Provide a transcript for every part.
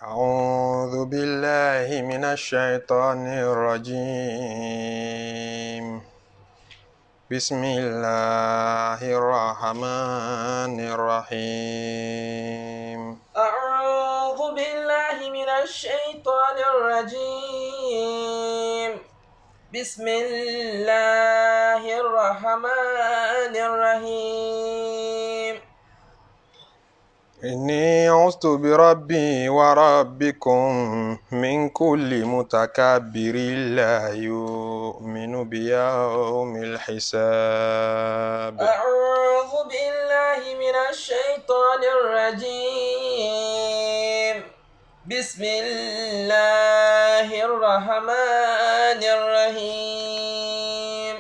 أعوذ بالله من الشيطان الرجيم. بسم الله الرحمن الرحيم. أعوذ بالله من الشيطان الرجيم. بسم الله الرحمن الرحيم. إني عزت بربي وربكم من كل متكبر لا يؤمن بيوم الحساب. أعوذ بالله من الشيطان الرجيم. بسم الله الرحمن الرحيم.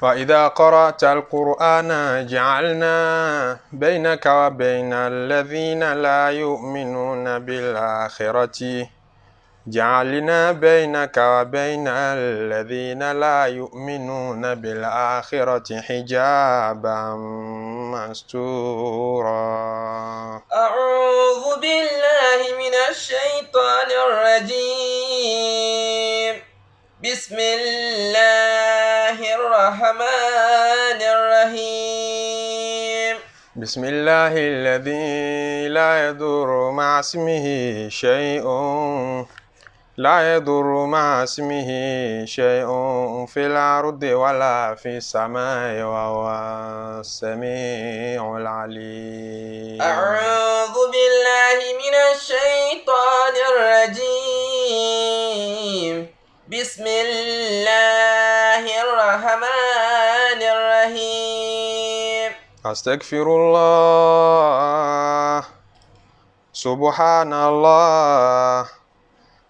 فإذا قرأت القرآن جعلنا بينك وبين الذين لا يؤمنون بالآخرة جعلنا بينك وبين الذين لا يؤمنون بالآخرة حجابا مستورا. أعوذ بالله من الشيطان الرجيم. بسم الله الرحمن الرحيم. بسم الله الذي لا يضر مع اسمه شيء في الأرض ولا في السماء وهو السميع العليم. أعوذ بالله من الشيطان الرجيم. بسم الله الرحمن الرحيم. أستغفر الله سبحان الله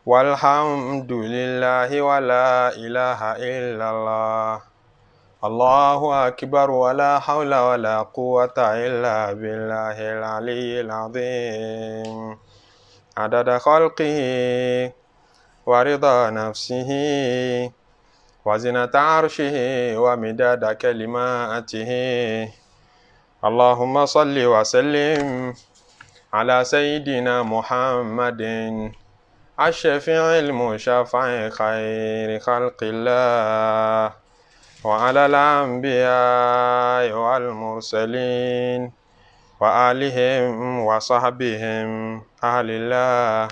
والحمد لله ولا إله إلا الله الله أكبر ولا حول ولا قوة إلا بالله العلي العظيم. عدد خلقه ورضا نفسه وزنة عرشه ومداد كلماته. اللهم صل وسلم على سيدنا محمد الشفيع المشفع خير خلق الله وعلى الأنبياء والمرسلين وآلهم وصحبهم أهل الله.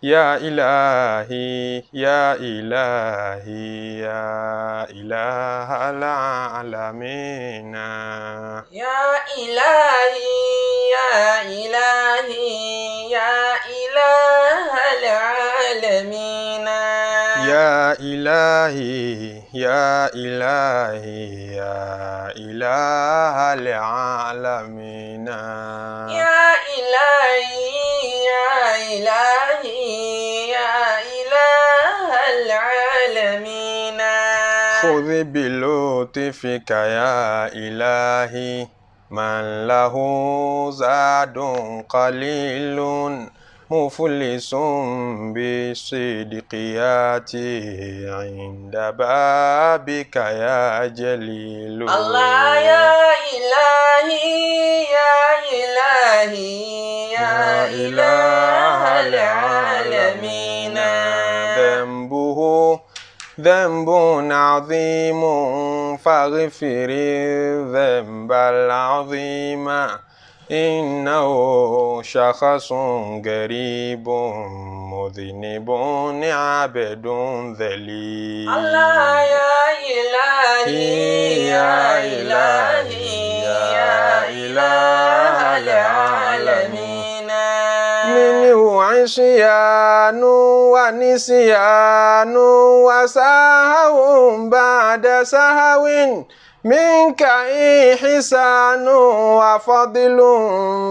يا إلهي يا إلهي يا إله العالمين. يا إلهي يا إلهي يا إله العالمين. يا إلهي يا إلهي يا إله العالمين. يا إلهي يا إلهي يا إله العالمين. خذ بلطفك يا إلهي من له زاد قليل مفلس بالصدق ياتي عند بابك يا جليل. الله يا إلهي يا إلهي يا إله العالمين. ذنبه ذنب عظيم فاغفر الذنب العظيم إنه شخص قريب مذنب عبد ذليل. الله يا إلهي يا إلهي يا إله العالمين. منه عصيان ونسيان وسهو بعد سهو منك إحسان وفضل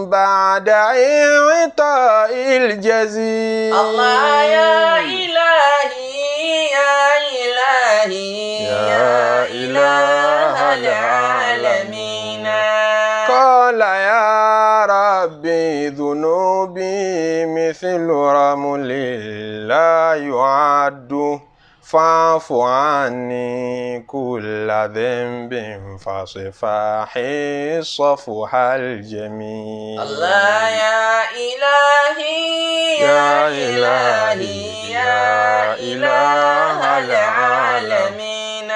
بعد إعطاء الجزيل. الله يا إلهي يا إلهي يا إله العالمين. قال يا ربي ذنوبي مثل رمل لا يعد فاعف عني كل ذنب فصفاحي الصفح الجميل. الله يا إلهي يا إلهي يا إله العالمين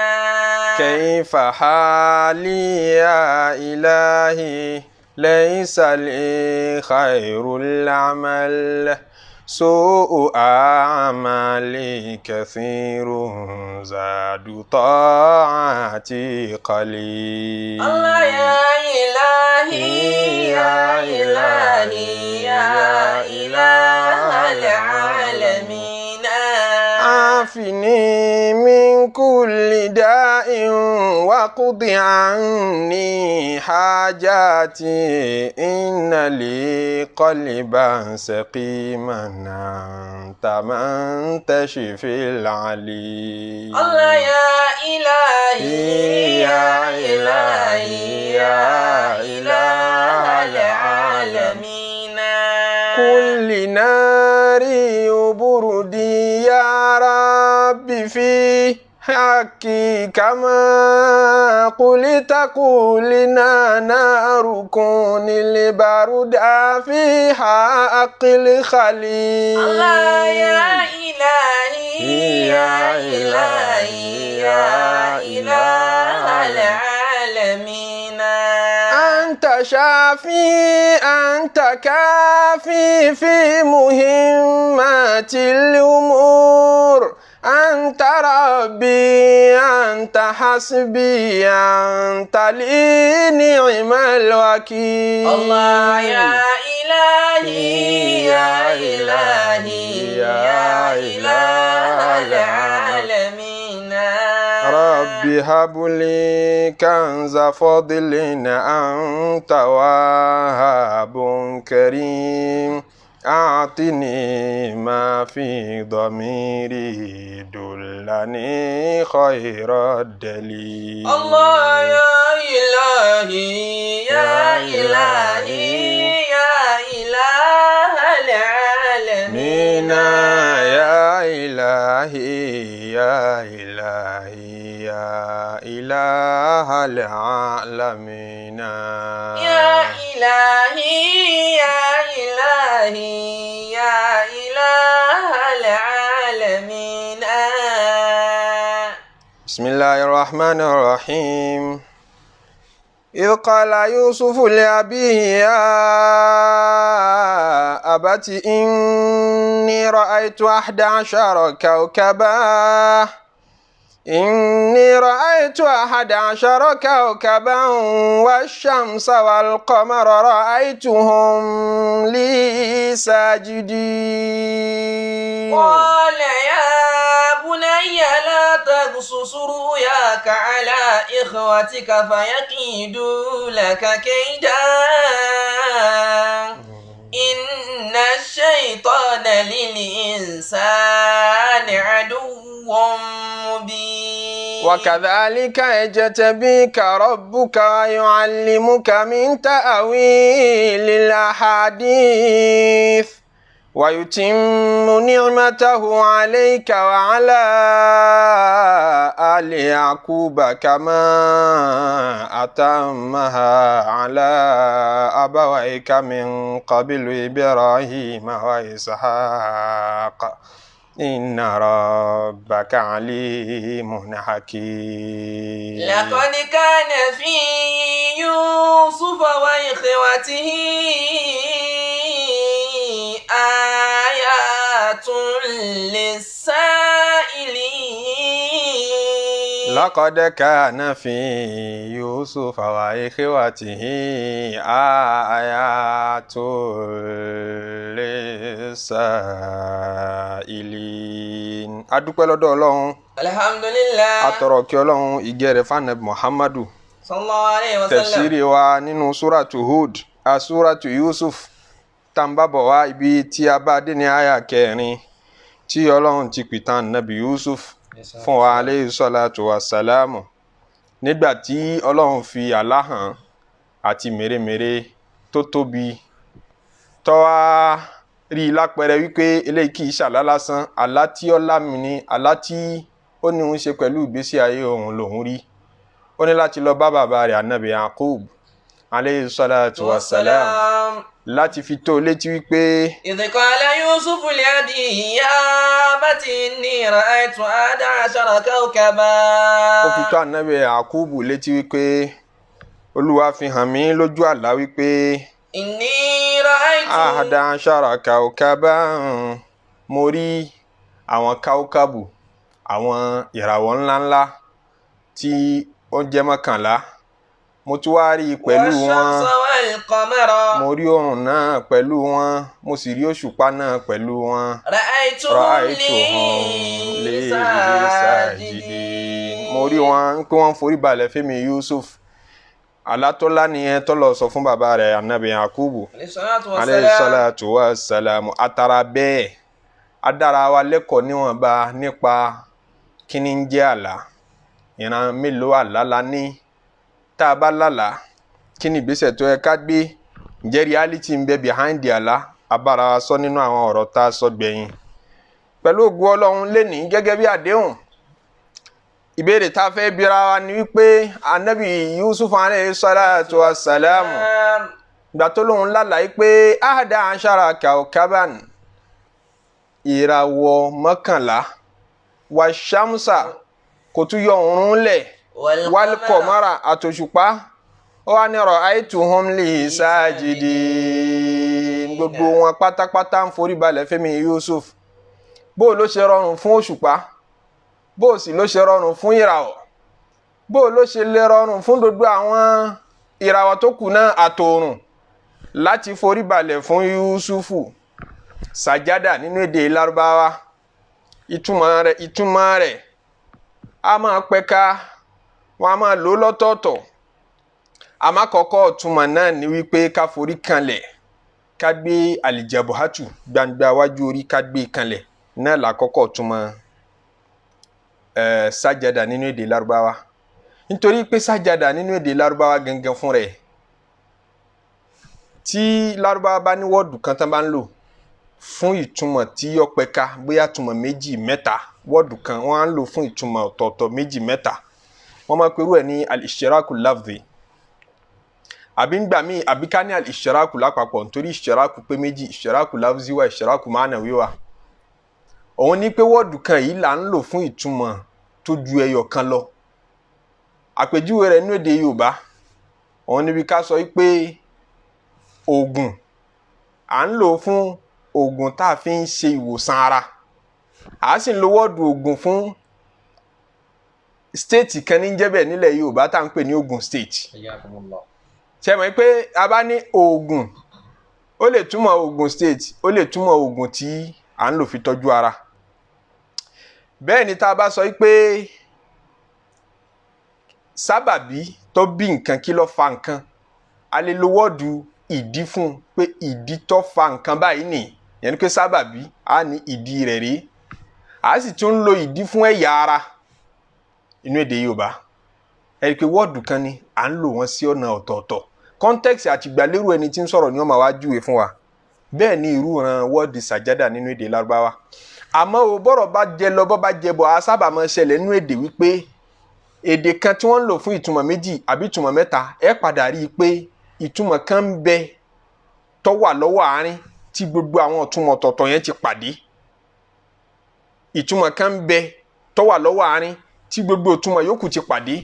كيف حالي يا إلهي ليس لي خير العمل سوء أعمالي كثير زاد طاعتي قليل الله يا إلهي يا إلهي يا إله العالمين عافني من كل داء وقض عني حاجاتي إن لي قلبا سقيما أنت من تشفي العليل الله يا إلهي يا إلهي يا إله العالمين كل ناري وبردي يا ربي في حقي كما قلت قولنا نار كون البرد في حق الخليل الله يا إلهي يا إلهي يا إله العالمين أنت شافي أنت كافي في مهمات الأمور أنت ربي أنت حسبي أنت لي نعم الوكيل الله يا إلهي يا إلهي يا إله العالمين ربي هب لي كنز فضل أنت وهاب كريم أعطني ما في ضميري دلني خير الدليل الله يا إلهي يا إلهي يا إله العالمين يا إلهي يا إلهي يا إله العالمين يا إلهي يا إلهي يا إله العالمين بسم الله الرحمن الرحيم إذ قال يوسف لأبيه يا أبت إني رأيت 11 كوكبا إني رأيت 11 كوكبا والشمس والقمر رأيتهم لي ساجدين قال يا بني لا تقصص رؤياك على إخوتك فيكيدوا لك كيدا إن الشيطان للإنسان عدو مبين وكذلك يجتبيك ربك ويعلمك من تأويل الأحاديث ويتم نعمته عليك وعلى آل يعقوب كما أتمها على أبويك من قبل إبراهيم وإسحاق إن ربك عليم حكيم لقد كان في يوسف وإخوته آيات للسائلين لقد كان في يوسف وإخوته آيات للسائلين adúpẹ́ lọ́dọ̀ Ọlọ́run alhamdulillah atọrọ kí Ọlọ́run ìgẹ́ rẹ̀ fún Ànábì Muhammadu sallallahu alayhi wa sallam tafsiri wa nínú suratu Hud suratu Yusuf tàǹbàbọ̀ wá ibi tí a bá dé ní àyà 4 tí Ọlọ́run ti pìtàn Nabi Yusuf fún wa alayhi salatu wa salamu nígbà tí Ọlọ́run fi àlá hàn àti mèremère tó tóbi tó wá rí lápẹẹrẹ wípé eléyìí kì í ṣàlá lásán, àlá tí ó lámì ni, àlá tí ó ní ń ṣe pẹ̀lú ìgbésí ayé òun lòun rí. Ó ní láti lọ bá bàbá rẹ̀ Ànábì Yakub alayhi salatu wa salam láti fi tó létí wípé idh qala Yusuf li abihi ya abati inni ra'aytu 11 kawkaba. ó fi tó ànábì Yakubu létí wípé Olúwa fi hàn mí lójú àlá wípé inni ra'aytu 11 kawkaba mo rí àwọn káwkábù àwọn ìràwọ̀ ńláńlá tí ó jẹ́ mọ́kànlá mo tún wá rí pẹ̀lú wọn wash-shamsa wal-qamara. mo rí oòrùn náà pẹ̀lú wọn mo sì rí òṣùpá náà pẹ̀lú wọn. ra'aytuhum li sajidin. mo rí wọn pé wọ́n forí balẹ̀ fẹ́mi Yusuf alátọ́lá nìyẹn tó lọ sọ fún bàbá rẹ̀ anabi Yakubu alayhi salatu wa salam. atara bẹ́ẹ̀ adára wa lẹ́kọ̀ọ́ níwọ̀nba nípa kíni ń jẹ́ àlá ìran mélòó àlá la ní tá a bá lálàá kí ni ìgbésẹ̀ tó yẹ ká gbé ǹjẹ́ reality ń bẹ behind the àlá abára wa sọ nínú àwọn ọ̀rọ̀ tá a sọ gbẹ̀yìn pẹ̀lú ògo Ọlọ́run lénìí gẹ́gẹ́ bí àdéhùn ìbéèrè tá a fẹ́ bira wa ni wípé anabi Yusuf alayhi salatu wa salam ìgbà tó lóun lálàá yìí pé 11 kawkaban ìràwọ̀ mọ́kànlá wa shamsa kò tún yọ òòrùn lẹ̀ wal-qamara àtòṣùpá ó wá ní ra'aytuhum li sajidin gbogbo wọn pátápátá ń forí balẹ̀ fẹ́mi Yusuf bó ló ṣe rọrùn fún òṣùpá bó sì ló ṣe rọrùn fún ìràwọ̀ bó ló ṣe lè rọrùn fún gbogbo àwọn ìràwọ̀ tó kù náà àtòòrùn láti forí balẹ̀ fún Yusufu sàjádà nínú èdè Lárúbáwá ìtumọ̀ rẹ̀ a máa pẹ̀ka wọn a máa lò lọ́tọ̀ọ̀tọ̀ àmọ́ àkọ́kọ́ ìtumọ̀ náà ni wípé ká forí kanlẹ̀ ká gbé àlìjàbọ̀hátù gbangba wájú orí ká gbé kanlẹ̀ náà làkọ́kọ́ ìtumọ̀ sájádà nínú èdè Lárúbáwá nítorí pé sájádà nínú èdè Lárúbáwá gangan fún rẹ̀ tí Lárúbáwá bá ní wọ́ọ̀dù kan tán bá ń lò fún ìtumọ̀ tí ó pẹ̀ka bóyá ìtumọ̀ méjì mẹ́ta wọ́ọ̀dù kan wọ́n á ń lò fún ìtumọ̀ ọ̀tọ̀ọ̀tọ̀ méjì mẹ́ta wọ́n máa perú ẹ̀ ní al-ishtiraku lafzi àbí ńgbà míì àbí ká ní al-ishtiraku lápapọ̀ nítorí ishtiraku pé méjì ishtiraku lafzi wà ishtiraku ma'nawi wà òun ní pé wọ́ọ̀dù kan yìí là ń lò fún ìtumọ̀ tó ju ẹyọ kan lọ àpèjúwe rẹ̀ nínú èdè Yorùbá òun níbi ká sọ pé oògùn à ń lò fún oògùn tá a fi ń ṣe ìwòsàn ara a sì ń lo wọ́ọ̀dù oògùn fún state kan ní jẹ́bẹ̀ nílẹ̀ Yorùbá tá à ń pè ní Ogun State ṣe mọ̀ pé a bá ní oògùn ó lè túmọ̀ Ogun State ó lè túmọ̀ oògùn tí à ń lò fi tọ́jú ara bẹ́ẹ̀ ni tá a bá sọ pé sábàbí tó bí nǹkan kí ló fa nǹkan a lè lo wọ́ọ̀dù ìdí fún pé ìdí tó fa nǹkan báyìí nì yẹn ni pé sábàbí a ní ìdí rẹ̀ rí a sì tún lo ìdí fún ẹ̀yà ara inú èdè Yorùbá ẹ rí i pé wọ́ọ̀dù kan ni à ń lò wọ́n sí ọ̀nà ọ̀tọ̀ọ̀tọ̀ context àti ìgbàlérò ẹni tí ń sọ̀rọ̀ ni wọ́n máa wá júwe fún wa bẹ́ẹ̀ ni irú ran wọ́ọ̀dù sàjádà nínú èdè Lárúbáwá àmọ́ o bọ́rọ̀ bá jẹ lọ bọ́ bá jẹ bọ̀ a sábà máa ṣẹlẹ̀ nínú èdè wípé èdè kan tí wọ́n ń lò fún ìtumọ̀ méjì àbí ìtumọ̀ mẹ́ta ẹ padà rí i pé ìtumọ̀ kan ń bẹ tó wà lọ́wọ́ àárín tí gbogbo àwọn ìtumọ̀ ọ̀tọ̀ọ̀tọ̀ yẹn ti pàdé ìtumọ̀ kan ń bẹ tó wà lọ́wọ́ àárín tí gbogbo ìtumọ̀ yòókù ti pàdé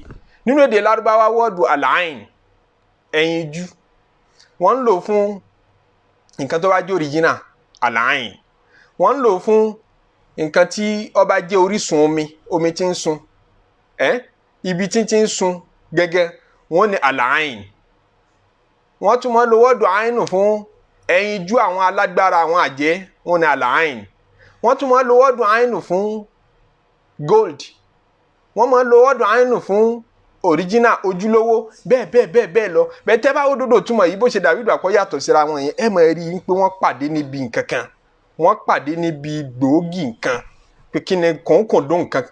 nínú èdè Lárúbáwá wọ́ọ̀dù al-ain ẹyinjú wọ́n ń lò fún nǹkan tó bá jẹ́ original al-ain wọ́n ń lò fún nǹkan tí ó bá jẹ́ orísun omi tí ń sun ibi tí ń sun gẹ́gẹ́ wọ́n ní al-ain wọ́n tún máa ń lo wọ́ọ̀dù ainu fún ẹyinjú àwọn alágbára àwọn àjẹ́ wọ́n ní al-ain wọ́n tún máa ń lo wọ́ọ̀dù ainu fún gold wọ́n máa ń lo wọ́ọ̀dù ainu fún original ojúlówó bẹ́ẹ̀ lọ bẹ́ẹ̀ tẹ́ bá òdodo túmọ̀ yìí bó ṣe dàbí ìgbà kó yàtọ̀ síra wọn yẹn ẹ máa rí i pé wọ́n pàdé níbi nǹkan kan wọ́n pàdé níbi gbòógì nǹkan pé kí ni kòńkòndó nǹkan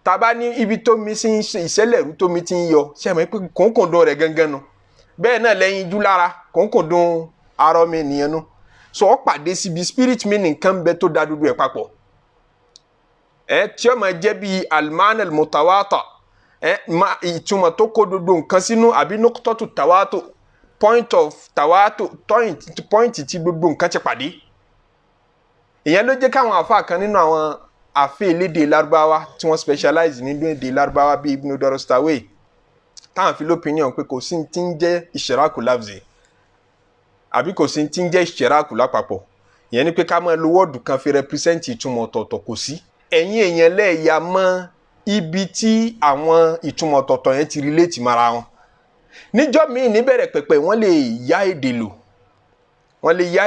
tàbá ní ibi tó mi sí ìṣẹ̀lẹ̀rú tó mi ti ń yọ ṣe mọ̀ pé kòńkòndó rẹ̀ gangan nu bẹ́ẹ̀ náà lẹ́yìn ijú lára kòńkòndó ara ọmọ ènìyàn nu so wọ́n pàdé síbi spirit meaning kan bẹ tó dá dúdú ẹ̀ papọ̀ tí ó máa jẹ́ bíi alman al-mutawata ìtumọ̀ tó kó gbogbo nǹkan sínú àbí nọ́kítọ́tù tàwátò point of tawato point tí gbogbo nǹkan ti pàdé ìyẹn ló jẹ́ káwọn àfa kan nínú àwọn àfẹ́ elédè Lárúbáwá tí wọ́n specialize nínú èdè Lárúbáwá bíi Ibn Dorostaway táwọn fi l'opinion pé kò sí tí ń jẹ́ ìṣẹ̀ráàkù lafzi àbí kò sí tí ń jẹ́ ìṣẹ̀ráàkù lápapọ̀ ìyẹn ni pé ká máa lo wọ́ọ̀dù kan fi represent ìtumọ̀ ọ̀tọ̀ọ̀tọ̀ kò sí ẹ̀yin èèyàn lẹ́ẹ̀ya mọ́ ibi tí àwọn ìtumọ̀ ọ̀tọ̀ọ̀tọ̀ yẹn ti relate mara wọn níjọ́ míì níbẹ̀rẹ̀ pẹ̀pẹ̀ wọ́n lè yá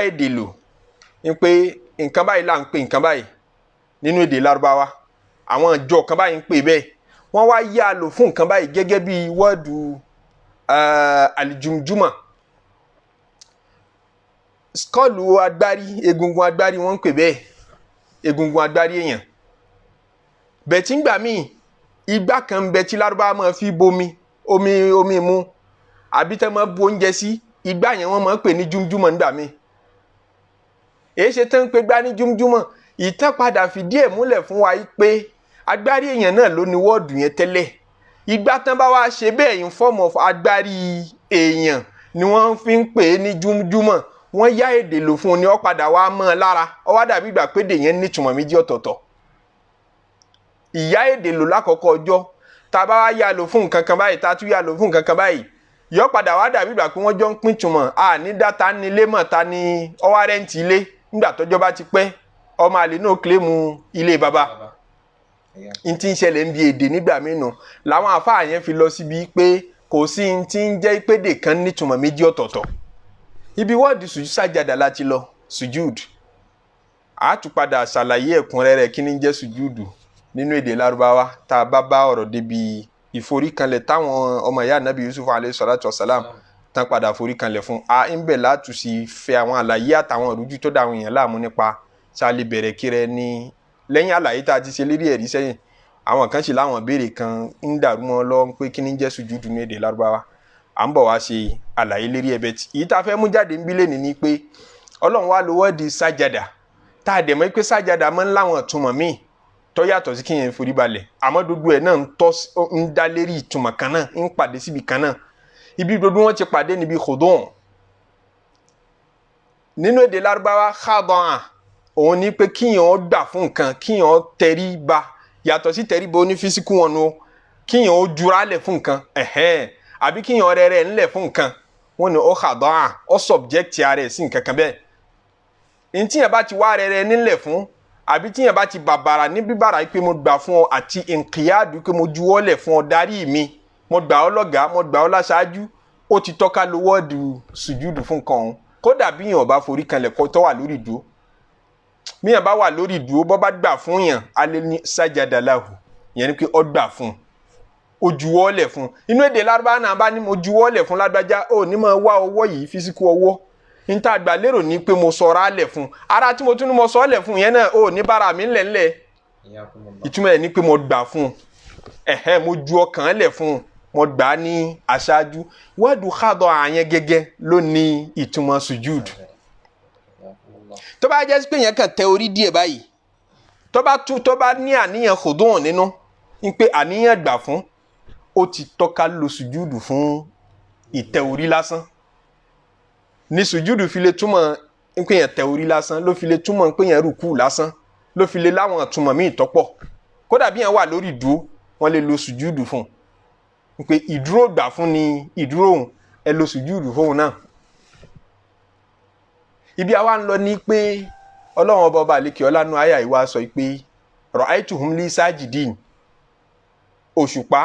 èdè lò ní pé nǹkan báyìí là ń pè nǹkan báyìí nínú èdè Lárúbáwá àwọn ìjọ kan báyìí ń pè bẹ́ẹ̀ wọ́n wá yá lò fún nǹkan báyìí gẹ́gẹ́ bí wọ́ọ̀dù alijumjuma skọ́ọ̀lù agbárí egungun agbárí wọ́n ń pè bẹ́ẹ̀ egungun agbárí èèyàn bẹ̀tí ń gbà míì igbá kan bẹ tí Lárúbáwá máa fi bomi omi mu àbí tẹ́ máa bu oúnjẹ sí igbá yẹn wọ́n máa pè ní jumjuma nígbà míì èyí ṣe tán pé gbá ní jumjuma ìtàn padà fìdí ẹ̀ múlẹ̀ fún wa pé agbárí èèyàn náà ló ní wọ́ọ̀dù yẹn tẹ́lẹ̀ ìgbà tán bá wá ṣe bẹ́ẹ̀ in form of agbárí èèyàn ni wọ́n fi ń pè é ní jumjuma wọ́n yá èdè lò fún un ni ó padà wá mọ́ ọ lára ó wá dàbí ìgbà pé èdè yẹn nítumọ̀ méjì ọ̀tọ̀ọ̀tọ̀ ìyá èdè lò lákọ̀ọ́kọ́ ọjọ́ tá a bá wá yá lò fún nǹkan kan báyìí tá a tún yá lò fún nǹkan kan báyìí yọ padà wá dàbí ìgbà pé wọ́n jọ ń pín túmọ̀ ní dáta ní ilé mọ̀ ta ní ọwá rẹ́ǹtì ilé nígbà tọ́jọ́ bá ti pẹ́ ọmọ àlè náà kílèmù ilé bàbá n ti ń ṣẹlẹ̀ ń bi èdè nígbà mìíràn làwọn àfáà yẹn fi lọ síbi pé kò sí n ti ń jẹ́ ìpèdè kan nítumọ̀ méjì ọ̀tọ̀ọ̀tọ̀ ibi wọ́ọ̀dù sàjàdà láti lọ sujud àtúpadà ṣàlàyé ẹ̀kúnrẹ́rẹ́ kí ni ń jẹ́ sujúdù nínú èdè Lárúbáwá tá a bá ọ̀rọ̀ débi ìforíkanlẹ̀ táwọn ọmọ ìyá Ànábì Yusuf alayhi salatu wasalam tán padà foríkanlẹ̀ fún ń bẹ̀ látù sí fẹ́ àwọn àlàyé àtàwọn ìrújú tó dá àwọn èèyàn láàmú nípa ṣáàlì bẹ̀rẹ̀ kiri ní lẹ́yìn àlàyé tá a ti ṣe lérí ẹ̀rí sẹ́yìn àwọn kan sì láwọn béèrè kan ń dàrú mọ́ lọ pé kí ni ń jẹ́ sujúdù ní èdè Lárúbáwá à ń bọ̀ wá ṣe àlàyé lérí ẹ̀bẹ̀ tí èyí tá a fẹ́ mú jáde ń bí lẹ́ni ni pé Ọlọ́run wá lo wọ́ọ̀dì sájàdà tá a dẹ̀ mọ́ pé sájàdà máa ń láwọn ìtumọ̀ míì tó yàtọ̀ sí kíyẹn forí balẹ̀ àmọ́ gbogbo ẹ̀ náà ń dá lérí ìtumọ̀ kan náà ń pàdé síbi kan náà ibi gbogbo wọn ti pàdé níbi khodon nínú èdè Lárúbáwá khadọ́n òun ní pé kíyàn ó gbà fún nǹkan kíyàn ó tẹrí ba yàtọ̀ sí tẹrí ba ó ní físíkù wọn o kíyàn ó jura lẹ̀ fún nǹkan àbí kíyàn ó rẹ̀ ńlẹ̀ fún nǹkan wọn ni ó khadọ́n ó subject ara ẹ̀ sí nǹkan kan bẹ́ẹ̀ ní tíyàn bá ti wá rẹ̀ nílẹ̀ fún àbí tíyàn bá ti bàbàrà ní bíbàrà pé mo gbà fún ọ àti nkìyàdù pé mo juwọ́lẹ̀ fún ọ darí mi mo gbà ọ lọ́gàá mo gbà ọ láṣáájú ó ti tọ́ka lo wọ́ọ̀dù sùjúdù fún nǹkan ọ̀hún kódà bí yàn bá forí kanlẹ̀ kó tó wà lórí ìdúró bí yàn bá wà lórí ìdúró bọ́ bá gbà fún yàn alẹ́ ní sájàdà láhù yẹn ni pé ọ gbà fún ó juwọ́lẹ̀ fún inú èdè Lárúbáwá náà bá ní mo juwọ́lẹ̀ fún lágbájá ó ní máa wá ọwọ́ yìí físíkù ọwọ́ níta àgbà lérò ní pé mo sọ̀rọ̀ alẹ̀ fún ara tí mo tún ní mo sọ ọ́lẹ̀ fún yẹn náà ó ní bára mi ńlẹ̀ ìtumọ̀ ẹ̀ ní pé mo gbà fún mo ju ọkàn lẹ̀ fún mo gbà á ní aṣáájú wọ́ọ̀dù khadọ́ àyẹn gẹ́gẹ́ ló ní ìtumọ̀ sujud tó bá jẹ́ pé yẹn kàn tẹ orí díẹ̀ báyìí tó bá ní àníyàn khudun nínú ní pé àníyàn gbà fún ó ti tọ́ka lo sujud fún ìtẹ orí lásán ní sùjúdù fi lè túmọ̀ pé yẹn tẹ orí lásán ló fi lè túmọ̀ pé yẹn rùkú lásán ló fi lè láwọn túmọ̀ míì tọ́pọ̀ kódà bí yẹn wà lórí ìdúró wọ́n lè lo sùjúdù fún un pé ìdúró gbà fún ni ìdúró òun ẹ lo sùjúdù fóun náà ibi àwa ń lọ ní pé Ọlọ́run ọba àlekè ọlánú àyà ìwà sọ pé ra'aytuhum li sajidin òṣùpá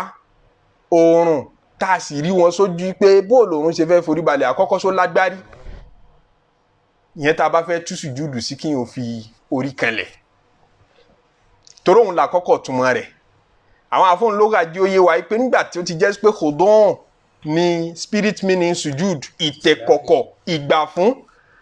oòrùn tá a sì rí wọn sójú pé bóòlù òun ṣe fẹ́ forí balẹ̀ àkọ́kọ́ só lágbárí ìyẹn tá a bá fẹ́ tú sùjúdù sí kí n ò fi orí kanlẹ̀ torí òun là kọ́kọ́ túmọ̀ rẹ̀ àwọn afọ́nlógàjí ó yé wa pé nígbà tí ó ti jẹ́ pé khodon ni spirit meaning sujud ìtẹ̀kọ̀kọ̀ ìgbà fún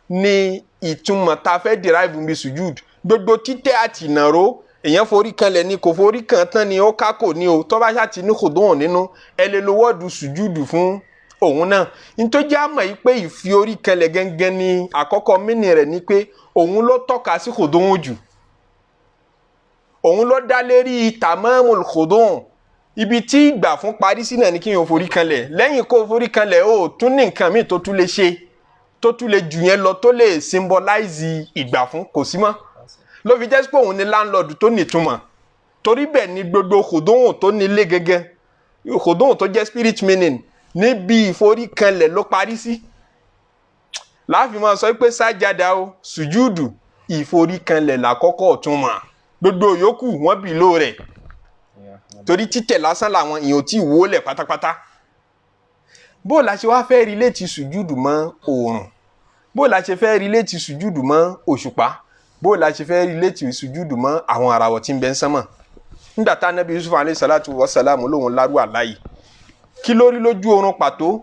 ni ìtumọ̀ tá a fẹ́ derive bí sujud gbogbo títẹ̀ àti ìnàró èèyàn forí kanlẹ̀ ni kò forí kan tán ni ó kákò ní o tó bá ṣáà ti ní khodon nínú ẹ lè lo wọ́ọ̀dù sùjúdù fún òun náà nítorí àmọ̀ yìí pé ìfi orí kanlẹ̀ gẹ́gẹ́ ni àkọ́kọ́ mínì rẹ̀ ni pé òun ló tọ́ka sí khodon jù òun ló dá lérí tamamul khodon ibi tí ìgbà fún parí sí náà ni kí n ò forí kanlẹ̀ lẹ́yìn kó forí kanlẹ̀ ó tún ní nǹkan míì tó tún lè ṣe tó tún lè jù yẹn lọ tó lè symbolize ìgbà fún kò sí mọ́ ló fi jẹ́ pé òun ni landlord tó nítumọ̀ torí bẹ́ẹ̀ ni gbogbo kòdóhùn tó nílé gẹ́gẹ́ kòdóhùn tó jẹ́ spirit meaning níbi ìforí kanlẹ̀ ló parí sí láàfin máa sọ pé sájàdá o sùjúdù ìforí kanlẹ̀ làkọ́kọ́ ọ̀túnmọ̀ gbogbo yòókù wọ́n bì ló rẹ̀ torí títẹ̀ lásán làwọn èèyàn tí wọlé pátápátá bó la ṣe wá fẹ́ relate sùjúdù mọ́ oòrùn bó la ṣe fẹ́ relate sùjúdù mọ́ òṣùpá bó la ṣe fẹ́ relate sùjúdù mọ́ àwọn àràwọ̀ tí ń bẹ ń sánmọ̀ nígbà tá Nábì Yusuf alayhi salatu wa salam lóhun lárú àláyé kí ló rí lójú oorun pàtó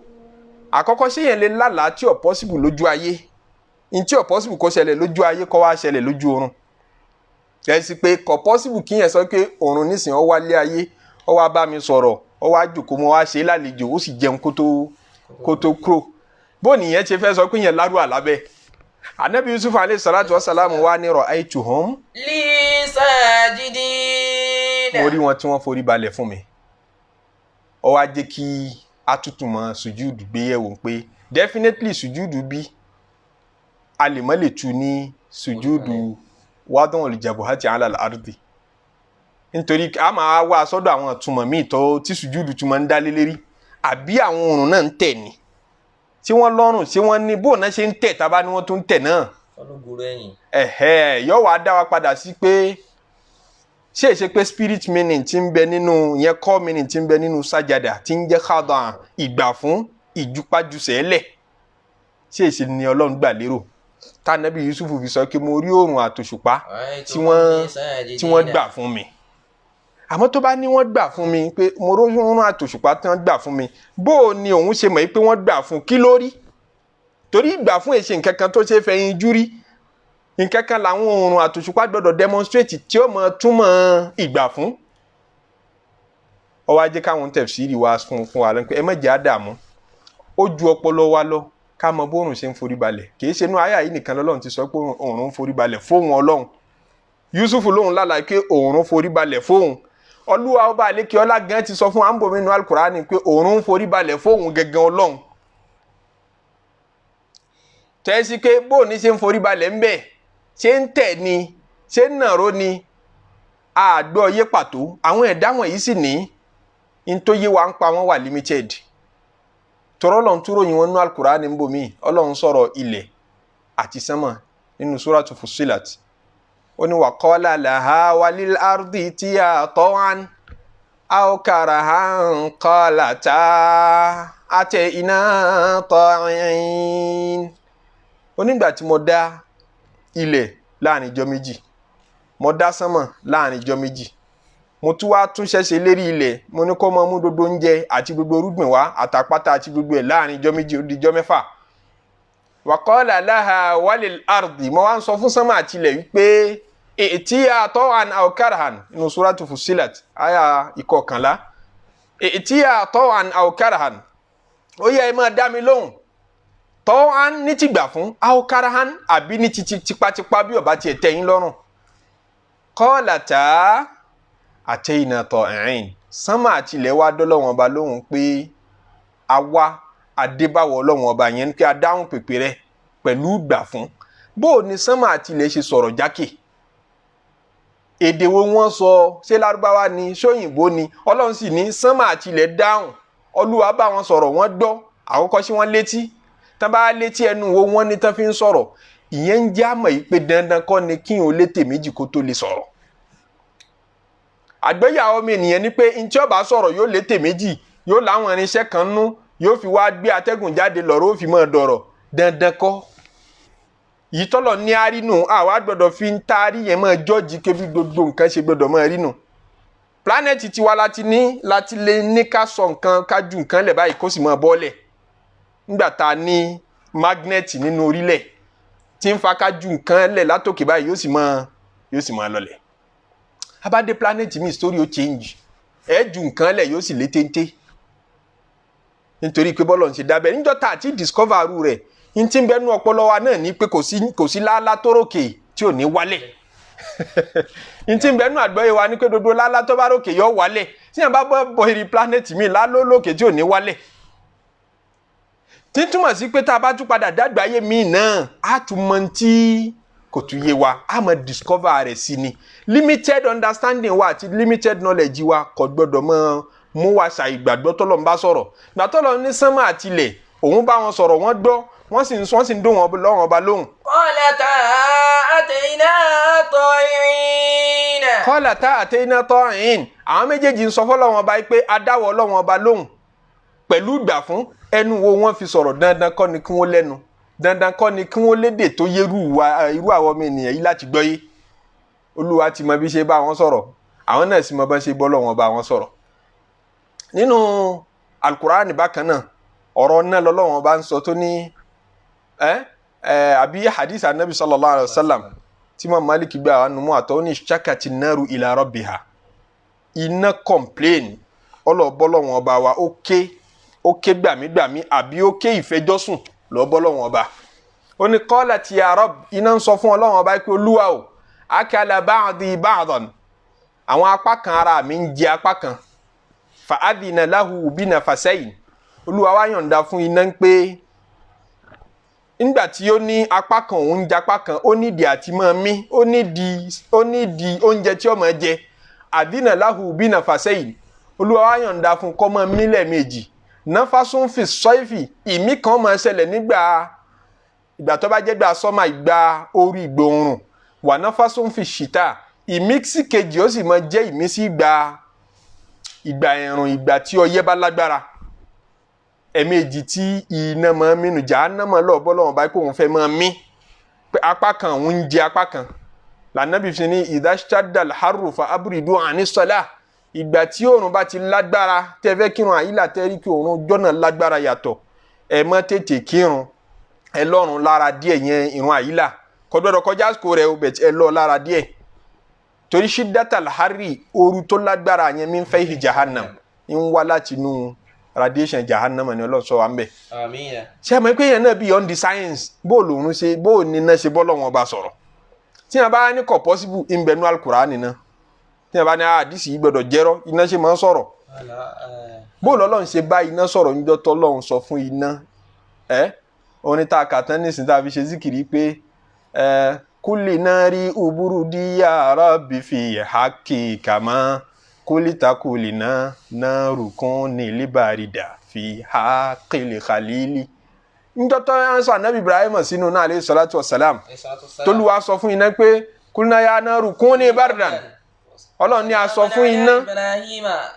àkọ́kọ́ ṣé yẹn lè lálàá tí ò possible lójú ayé in tí ò possible kó ṣẹlẹ̀ lójú ayé kó wá ṣẹlẹ̀ lójú oorun ẹ sì pé kò possible kí yẹn sọ pé oorun nísìnyí ó wá lé ayé ó wá bá mi sọ̀rọ̀ ó wá jòkó mo wá ṣe lálejò ó sì jẹun kó tó kúrò bó nìyẹn ṣe fẹ́ sọ pé yẹn lárú àlábẹ́ Ànábì Yusuf alayhi salatu wa salam wá ní ra'aytuhum li sajidin. mo rí wọn tí wọ́n forí balẹ̀ fún mi ó wá jẹ́ kí atútùmọ̀ sùjúdù gbéyẹ̀wò pé definitely sùjúdù bí a lè mọ́ lè tu ní sùjúdù wádùn olùjàbùhátì ala al-ardi nítorí a máa wá sọ́dọ̀ àwọn ìtumọ̀ míì tó tí sùjúdù túmọ̀ ń dá lé lérí àbí àwọn òrùn náà ń tẹ̀ ni tí wọ́n lọ́rùn tí wọ́n ní bóun náà ṣe ń tẹ̀ tábà ni wọ́n tún ń tẹ̀ náà yóò wá dá wa padà sí pé ṣé èṣe pé spirit meaning ti ń bẹ nínú yẹn core meaning ti ń bẹ nínú sájàdà tí ń jẹ́ khada ìgbà fún ìjúpájúṣe ẹlẹ̀ ṣé èṣe ni Ọlọ́run gbà lérò tá Nábì Yusuf fi sọ pé mo rí oòrùn àtòṣùpá tí wọ́n gbà fún mi àmọ́ tó bá ní wọ́n gbà fún mi pé mo rí oòrùn àtòṣùpá tí wọ́n gbà fún mi bó o ní òun ṣe mọ̀ pé wọ́n gbà fún kí ló rí torí ìgbà fún èṣe nǹkan kan tó ṣe fẹ̀yìn jú rí nǹkan kan làwọn oòrùn àtòṣùpá gbọ́dọ̀ demonstrate tí ó mọ túmọ̀ ìgbà fún ó wá jẹ́ káwọn tafsiri wá fún wa lẹ́nu pé ẹ má jẹ́ àdàmú ó ju ọpọlọ wa lọ ká mọ bóòrùn ṣe ń forí balẹ̀ kìí ṣe inú àyà yìí nìkan lọ́lọ́run ti sọ pé òòrùn ń forí balẹ̀ fóun Ọlọ́run Yusuf lóhun lálàá pé òòrùn forí balẹ̀ fóun Olúwa ọba àlékè ọlá gan ti sọ fún ambominu alukurani pé òòrùn ń forí balẹ̀ fóun gẹ́gẹ́ Ọlọ́run tẹ́sí pé bóòní ṣe ń forí balẹ̀ ń bẹ̀ ṣé ń tẹ̀ ni ṣé ń nàró ni àgbọ̀ yé pàtó àwọn ẹ̀dá wọ̀nyí sì ní in tó yé wa ń pa wọ́n wà limited tọrọ lọ́n túrò yín wọn nínú alukurani ń bomi Ọlọ́run sọ̀rọ̀ ilẹ̀ àti sánmà nínú suratu Fussilat ó ní wa qala laha walil ardi tiya tawan aw karahan qalata atayna ta'in onígbà tí mo dá ilẹ̀ láàrin ijọ́ méjì mo dá sánmà láàrin ijọ́ méjì mo tún wá tún ṣẹ̀ṣẹ̀ lérí ilẹ̀ mo ní kó mọ mú gbogbo oúnjẹ àti gbogbo irúgbìn wá àtàpátá àti gbogbo ẹ̀ láàrin ijọ́ méjì ó di ijọ́ mẹ́fà wa qala laha walil ardi mo wá ń sọ fún sánmà àti ilẹ̀ wípé a'tiya taw'an aw karhan nínú suratu Fussilat àyà ìkọkànlá a'tiya taw'an aw karhan ó yẹ ẹ máa dá mi lóhùn taw'an ní ti gbà fún aw karhan àbí ní ti tipátipá bí ó bá tiẹ̀ tẹ́yìn lọ́rùn qalata atayna ta'in sánmà àti ilẹ̀ wá dọ́lọ́wọ́n ọba lóhùn pé àwa adébáwọ̀ ọlọ́wọ́n ọba yẹn pé adáhùn pèpè rẹ pẹ̀lú gbà fún bó ní sánmà àti ilẹ̀ ṣe sọ̀rọ̀ jákè èdè wo wọ́n sọ ṣé lárúbáwá ni ṣóyìnbó ni Ọlọ́run sì ní sánmà àti ilẹ̀ dáhùn Olúwa bá wọn sọ̀rọ̀ wọ́n gbọ́ àkọ́kọ́ sí wọ́n létí tán bá létí ẹnu wo wọ́n ní tán fi ń sọ̀rọ̀ ìyẹn ń jẹ́ àmọ̀ yìí pé dandan kọ́ ni kí n ò létè méjì kó tó lè sọ̀rọ̀ àgbéyàwó mi nìyẹn ni pé ntí ó bá sọ̀rọ̀ yóò létè méjì yóò láwọn irinṣẹ́ kan nú yóò fi wá gbé atẹ́gùn jáde lọ́rọ̀ ó fi mọ́ dọ̀rọ̀ dandan kọ́ yìí tọ́lọ̀ ní àrínú àwa gbọ́dọ̀ fi ń taari yẹn mọ́ jọ́ọ̀jì kébí gbogbo nǹkan ṣe gbọ́dọ̀ mọ́ rínú planẹ̀tì tiwa láti lè ní ká sọ nǹkan ká ju nǹkan lẹ̀ báyìí kó sì mọ́ bọ́ọ̀lẹ̀ nígbà tá a ní mágnẹ́tì nínú orílẹ̀ tí ń fa ká ju nǹkan lẹ̀ látòkè báyìí yóò sì mọ́ lọlẹ̀ abádé planẹ̀tì mi story ó change ju nǹkan lẹ̀ yóò sì lé téńté nítorí pé bọ́lọ̀ ń ṣe dábẹ́ níjọ́ tá àti discover arú rẹ̀ n tí ń bẹnu ọpọlọ wa náà ní pé kò sí láálá tó rókè tí ò ní wálẹ̀ ntí bẹ́ẹ̀ nù àgbọ̀yé wa ní pé dodo lálá tó bá rókè yọ wálẹ̀ tí yẹn bá bọ́ eri planet mi lálọ́ lókè tí ò ní wálẹ̀ tí túmọ̀ sí pé tá a bá tún padà dàgbáyé mi náà á tún mọ tí kò tún yé wa á mọ discover rẹ̀ sí ni limited understanding wa àti limited knowledge wa kò gbọdọ̀ mọ mú wa ṣàì gbàgbọ́ tọ́lọ̀ ń bá sọ̀rọ̀ gbà tọ́lọ̀ ní sánmà àtilẹ̀ òun bá wọn sọ̀rọ̀ wọ́n gbọ́ wọ́n sì ń dún wọn lọ́wọ́ ọba lóhùn. qalata atayna ta'in. qalata atayna ta'in àwọn méjèèjì ń sọ fọ́lọ́wọ́n ọba pé adáwọ̀ ọlọ́wọ́n ọba lóhùn pẹ̀lú ìgbà fún ẹnu wo wọ́n fi sọ̀rọ̀ dandan kọ́ ni kí wọ́n lẹ́nu dandan kọ́ ni kí wọ́n lédè tó yé irú àwọn ọmọ ènìyàn yìí láti gbọ́ yé olúwa ti mọ bí ṣe bá wọn sọ̀rọ̀ àwọn náà sì mọ bá ṣe bọ́ lọ́wọ́n bá wọn sọ̀rọ̀ nínú alukur'ani bákan náà ọ̀rọ̀ náà lọ́lọ́wọ́n bá ń sọ tó ní àbí hadith anabi sallallahu alayhi wa sallam tí mo Malik gbé àwọn numu àtọ́ ní shakati naru ila rabbiha iná complain ọlọ́ọ̀bọ́lọ́wọ́n ọba wa ó ké gbàmígbàmí àbí ó ké ìfẹjọ́sùn lọ́bọ́lọ́wọ́n ọba ó ní qalat ya Rabb iná ń sọ fún ọlọ́wọ́n ọba pé olúwa o akala ba'di ba'dan àwọn apá kan ara mi ń jẹ apá kan fa adina lahu binafasayn olúwa wá yọ̀ǹda fún iná ń pé nígbà tí ó ní apá kan òun jẹ apá kan ó nídìí àti máa mí ó nídìí oúnjẹ tí ó máa jẹ adina lahu binafasayn olúwa wá yọ̀ǹda fún kó máa mí lẹ́ẹ̀mejì nafasun fi sọ́ìfì ìmí kan máa ṣẹlẹ̀ ìgbà tó bá jẹ́ gbà sọ́mà ìgbà orí ìgbòòrùn wà nafasun fi ṣìtà ìmísí kejì ó sì máa jẹ́ ìmísí ìgbà ẹ̀rùn ìgbà tí ọyẹ́ bá lágbára ẹ̀ẹ̀mejì tí iná máa ń mínú jahannama lọ́ọ̀bọ́ lọ́wọ́ báyìí pé òun fẹ́ máa mí pé apá kan òun ń jẹ apá kan lànàbì fi ní idhashtadal harru fa abridu anis salah ìgbà tí oòrùn bá ti lágbára tẹ́fẹ́ kírun àyílà tẹ́rí kí oòrùn jọ́nà lágbára yàtọ̀ ẹ má tètè kírun ẹ lọ́rùn lára díẹ̀ yẹn ìrun àyílà kọ́dọ̀dọ̀ kọjá àsìkò rẹ̀ ẹ lọ́ lára díẹ̀ torí shiddatal harri ooru tó lágbára yẹn min fayhi jahannam ń wá láti inú radiation jahannam ni Ọlọ́run sọ wá ń bẹ̀. àmín. ṣé ẹ mọ̀ pé yẹn náà beyond the science bó lòun ṣe bó ní náà ṣe bọ́ lọ́wọ́n ọba sọ̀rọ̀ tí wọn bá ní kò possible ń bẹnu Al-Qur'ani náà tí wọn bá ní àdìsí gbọ́dọ̀ jẹ́rọ́ iná ṣe máa ń sọ̀rọ̀ bó lọ́lọ́run ṣe bá iná sọ̀rọ̀ níjọ́ tọ́lọ́run sọ fún iná oníta kàtán nísìnyí tá a fi ṣe zikiri pé kulli nari uburudi ya rabbi fi haqqi kama kulita kulina narukun nilibarida fi haqqi khalili níjọ́ tó ń sọ anabi Ibrahim sínú náà alayhi salatu wassalam tólúwa sọ fún iná pé kulina ya narukun bardan Ọlọ́run ní a sọ fún iná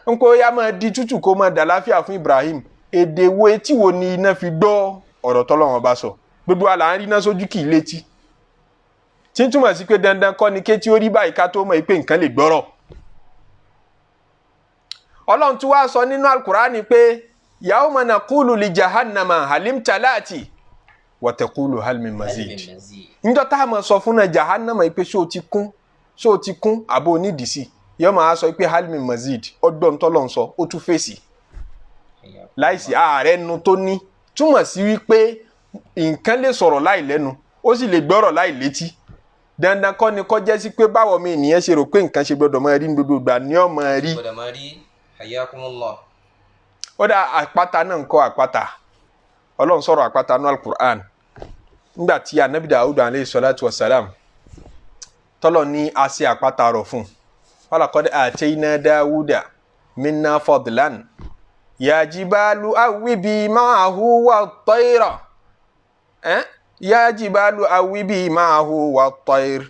ń kó yá máa di tútù kó máa dà láfíà fún Ibrahim èdè wo etí wo ni iná fi gbọ́ ọ̀rọ̀ tọ́lọ́run bá sọ gbogbo àlà ń rí iná sójú kì í létí tí ń túmọ̀ sí pé dandan kọ́ ni kétí ó rí báyìí ká tó mọ̀ pé nǹkan lè gbọ́rọ̀ Ọlọ́run tún wá sọ nínú Al-Qur'ani pé yawma naqulu li jahannama halim talati wa taqulu hal min mazid níjọ́ tá a máa sọ fún náà jahannama pé ṣé o ti kún àbò onídìísí yóò máa sọ pé hal min mazid ọgbọ́n tọ́lọ̀ ń sọ ó tún fèsì láìsí ààrẹ nu tó ní túmọ̀ sí wípé nǹkan lè sọ̀rọ̀ láì lẹ́nu ó sì lè gbọ́rọ̀ láì létí dandan kọ́ ni kọ́ jẹ́ sí pé báwo mi ènìyàn ṣe rò pé nǹkan ṣe gbọ́dọ̀ máa rí gbogbo ìgbà ní ó máa rí. hayyakumullah. ó dá àpáta náà ń kọ́ àpáta Ọlọ́run sọ̀rọ̀ àpáta ní Al-Qur'an nígbà tí anabi Dawud alayhi salatu wassalam tọ́lọ̀ ní a ṣe àpáta rọ̀ fún walaqad atayna Dawuda minna fadlan ya jibalu awwibi ma'ahu wat-tayra ya jibalu awwibi ma'ahu wat-tayr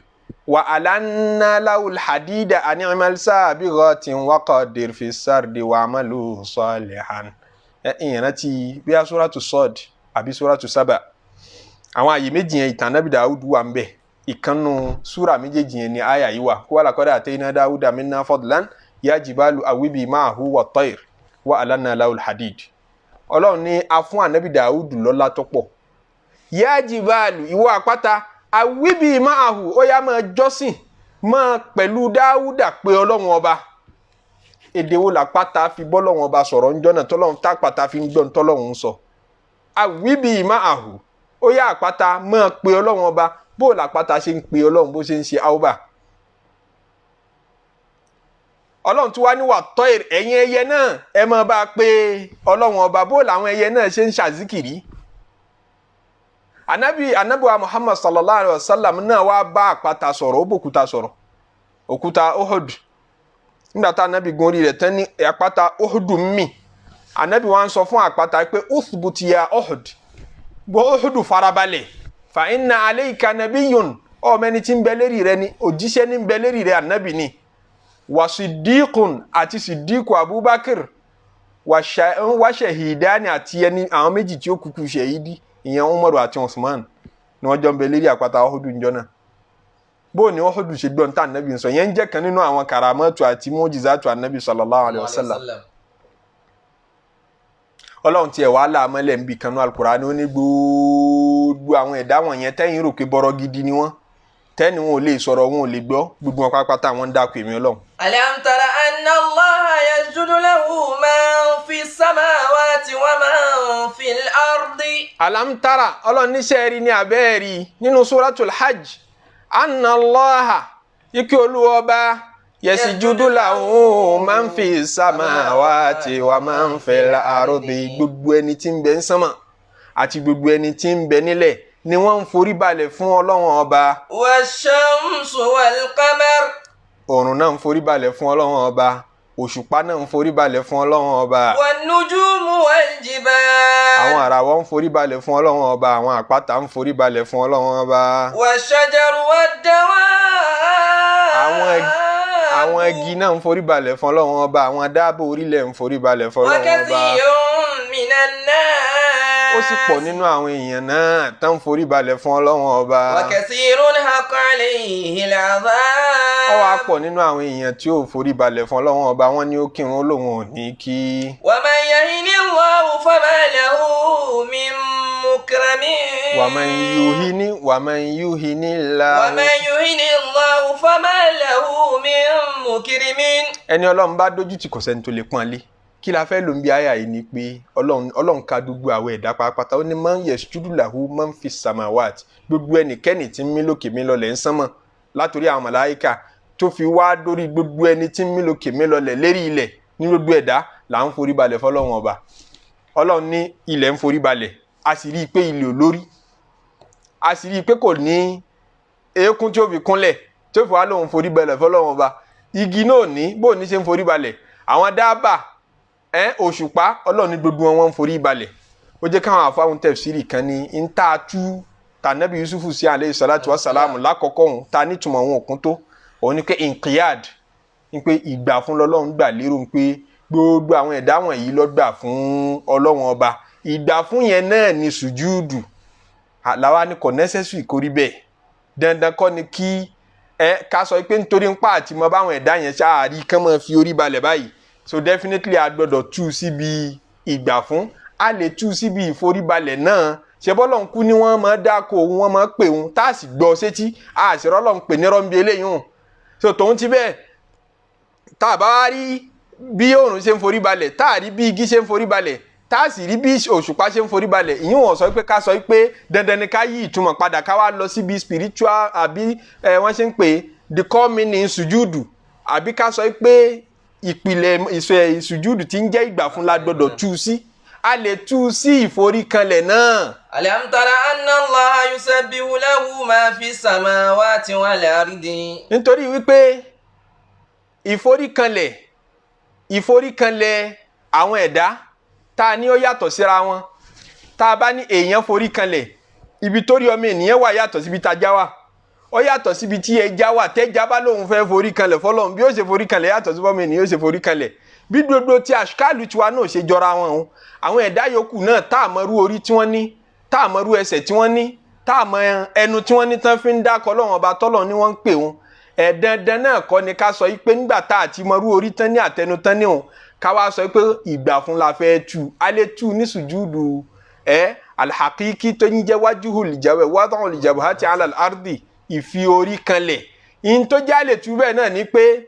wa alanna lahu al-hadida an i'mal sabighatin wa qadir fi sardi wa amalu salihan ìyẹn ti bí a suratu Sad àbí suratu Saba àwọn àyè méjì yẹn ìtàn Nabi Dawud wà ń bẹ ìkànnù súra méjèèjì yẹn ni àyà yìí wà kó walaqad atayna Dawuda minna fadlan ya jibalu awwibi ma'ahu wat-tayr wa alanna lahu al-hadid Ọlọ́run ní a fún Ànábì Dawud lọ́lá tó pọ̀ ya jibalu ìwọ àpáta awwibi ma'ahu ó yá máa jọ́sìn máa pẹ̀lú Dáúdà pé Ọlọ́run ọba èdè wo làpáta fi bọ́lọ́run ọba sọ̀rọ̀ ńjọ́ náà tọ́lọ́run tápáta fi ń gbọ́n tọ́lọ́run ń sọ awwibi ma'ahu ó yá àpáta máa pé Ọlọ́run ọba bó làpáta ṣe ń pè Ọlọ́run bó ṣe ń ṣe áwùbà ọlọ́run tí wá ní wà tọ́ ẹ̀yin ẹyẹ náà ẹ máa bá a pé ọlọ́run ọba bó làwọn ẹyẹ náà ṣe ń ṣàzíkìrí. anabi wa Muhammad sallallahu alayhi wa sallam náà wá bá àpáta sọ̀rọ̀ ó bòkúta sọ̀rọ̀ òkúta Uhud nígbà tá anabi gun orí rẹ̀ tán ní àpáta Uhud mì anabi wa ń sọ fún àpáta pé uthbut ya Uhud gbọ́ Uhud farabalẹ̀ fa inna alayka nabiyyun ọmọ ẹni tí ń bẹ lérí rẹ̀ ni òjíṣẹ́ ní ń bẹ lérí rẹ̀ anabi ni wa siddiqun àti siddiqu Abubakar wa shahidani àti ẹni àwọn méjì tí ó kúkú ṣahidi ìyẹn Umaru àti Usman ni wọ́n jọ ń bẹ lérí àpáta Uhud ńjọ́ náà bó ni Uhud ṣe gbọ́n tá anabi ń sọ yẹn ń jẹ́ kan nínú àwọn karamatu àti mujizatu anabi sallallahu alayhi wa sallam. Ọlọ́run tiẹ̀ wá láàmọ́lẹ̀ ń bi kanú Al-Qur'ani ó ní gbogbo àwọn ẹ̀dá wọ̀nyẹn tẹ́yìn rò pé bọ́rọ̀ gidi ni wọ́n tẹ́ni wọn ò lè sọ̀rọ̀ wọn ò lè gbọ́ gbogbo wọn pápátá wọn ń dákú èmi Ọlọ́run. Alam tara anna Allaha yasjudu lahu man fi samawati wa man fil ardi. Alam tara Ọlọ́run níṣẹ́ rí ní abẹ́ẹ̀rí nínú Suratul Hajj anna Allaha ike Olúwọba yasjudu lahu man fi samawati wa man fil ardi gbogbo ẹni tí ń bẹ ń sánmà àti gbogbo ẹni tí ń bẹ nílẹ̀ ni wọ́n ń forí balẹ̀ fún Ọlọ́run ọba. Wash-shamsu wal-qamar. Òrùn náà ń forí balẹ̀ fún Ọlọ́run ọba òṣùpá náà ń forí balẹ̀ fún Ọlọ́run ọba. Wan-nujumu wal-jibal. Àwọn àràwọ̀ ń forí balẹ̀ fún Ọlọ́run ọba àwọn àpáta ń forí balẹ̀ fún Ọlọ́run ọba. Wash-shajaru wad-dawab. Àwọn igi náà ń forí balẹ̀ fún Ọlọ́run ọba àwọn dáàbò orílẹ̀ ń forí balẹ̀ fún Ọlọ́run ọba. Wa kathirun minan nas. Ó sì pọ̀ nínú àwọn èèyàn náà tó ń forí balẹ̀ fún Ọlọ́run ọba. Wa kathirun haqqa alayhi al-'adhab. Ó wá pọ̀ nínú àwọn èèyàn tí ó forí balẹ̀ fún Ọlọ́run ọba wọ́n ní ó kírun ó lóun ò ní kí. Wa man yahini Allahu fama lahu min mukramin. Wa man yuhini Allahu fama lahu min mukrimin. Ẹni Ọlọ́run bá dójú tì kò sẹ́ni tó lè pọ́n lé. Kí la fẹ́ ló ń bí àyà yìí ni pé Ọlọ́run ká gbogbo àwọn ẹ̀dá pátápátá ó ní man yasjudu lahu man fi samawati gbogbo ẹnikẹ́ni tí ń mí lókè mí lọlẹ̀ ń sánmọ̀ látòrí àwọn màláíkà tó fi wá dórí gbogbo ẹni tí ń mí lókè mí lọlẹ̀ lérí ilẹ̀ ní gbogbo ẹ̀dá là ń forí balẹ̀ fọlọ́run ọba. Ọlọ́run ní ilẹ̀ ń forí balẹ̀ a sì rí i pé ilẹ̀ ò lórí a sì rí i pé kò ní eékún tí ó fi kúnlẹ̀ tí ó fi wá lóun forí balẹ̀ fọlọ́run ọba. Igi náà ní bó ní ṣe ń forí balẹ̀ àwọn dábàá òṣùpá Ọlọ́run ní gbogbo wọn ń forí balẹ̀. Ó jẹ́ káwọn àfáwọn tafsiri kan ní ń tà tú tànàbí Yusufu sí alayhi salatu wa salamu lákọ̀ọ́kọ́ òun ta nítumọ̀ òun òkun tó òun ní pé inqiyad ní pé ìgbà fún lọ́lọ́run gbà lérò ń pé gbogbo àwọn ẹ̀dá wọ̀nyí ló gbà fún Ọlọ́run ọba ìgbà fún yẹn náà ní sùjúdù làwa ní kò necessary kórí bẹ́ẹ̀ dandan kọ́ ni kí ká sọ pé nítorí ń pa àti mọ báwọn ẹ̀dá yẹn ṣáàrí kán máa fi orí balẹ̀ báyìí so definitely a gbọ́dọ̀ tú síbi ìgbà fún a lè tú síbi ìforíbalẹ̀ náà ṣe bọ́lọ̀ ń kú ni wọ́n máa dáko òun wọ́n máa pè òun tá a sì gbọ́ sétí a sì rọ́lọ́ ń pè ní rọ́ǹbí eléyìí hàn so tòun ti bẹ́ẹ̀ tá a bá wá rí bí òòrùn ṣe ń foríbalẹ̀ tá a rí bí igi ṣe ń foríbalẹ̀ tá a sì rí bí òṣùpá ṣe ń foríbalẹ̀ ìyẹn wọ́n sọ pé ká sọ pé dandan ni ká yí ìtumọ̀ padà ká wá lọ síbi spiritual àbí wọ́n ṣe ń pè the core meaning sùjúdù àbí ká sọ pé ìpìlẹ̀ ìsùjúdù tí ń jẹ́ ìgbà fún la gbọ́dọ̀ tú sí a lè tú sí ìforíkanlẹ̀ náà. Alam tara anna Allaha yusabbihu lahu ma fi samawati wal ardi. Nítorí wípé ìforíkanlẹ̀ àwọn ẹ̀dá tá a ní ó yàtọ̀ síra wọn tá a bá ní èèyàn foríkanlẹ̀ ibi tó rí ọmọ ènìyàn wà yàtọ̀ síbi tájá wà ó yàtọ̀ síbi tí ẹja wà tẹ́já bá lóun fẹ́ foríkanlẹ̀ fọlọ́run bí ó ṣe foríkanlẹ̀ yàtọ̀ sí bọ́mọ ènìyàn ó ṣe foríkanlẹ̀ bí gbogbo tí àṣkálù tiwa náà ṣe jọra wọn o àwọn ẹ̀dá yòókù náà tá a mọrú orí tí wọ́n ní tá a mọrú ẹsẹ̀ tí wọ́n ní tá a mọ ẹnu tí wọ́n ní tán fi ń dákọ̀ Ọlọ́run ọba tọ́lọ̀ ni wọ́n ń pè wọn dandan náà kọ́ ni ká sọ pé nígbà tá a ti mọrú orí tán ní àtẹnu tán ní òun ká wá sọ pé ìgbà fún la fẹ́ tu a lè tu ní sùjúdù alhakiki tó ń jẹ́ wajhul jabhati wad'ul jabhati ala al-ardi ìfi orí kanlẹ̀ in tó jálè tú bẹ́ẹ̀ náà ni pé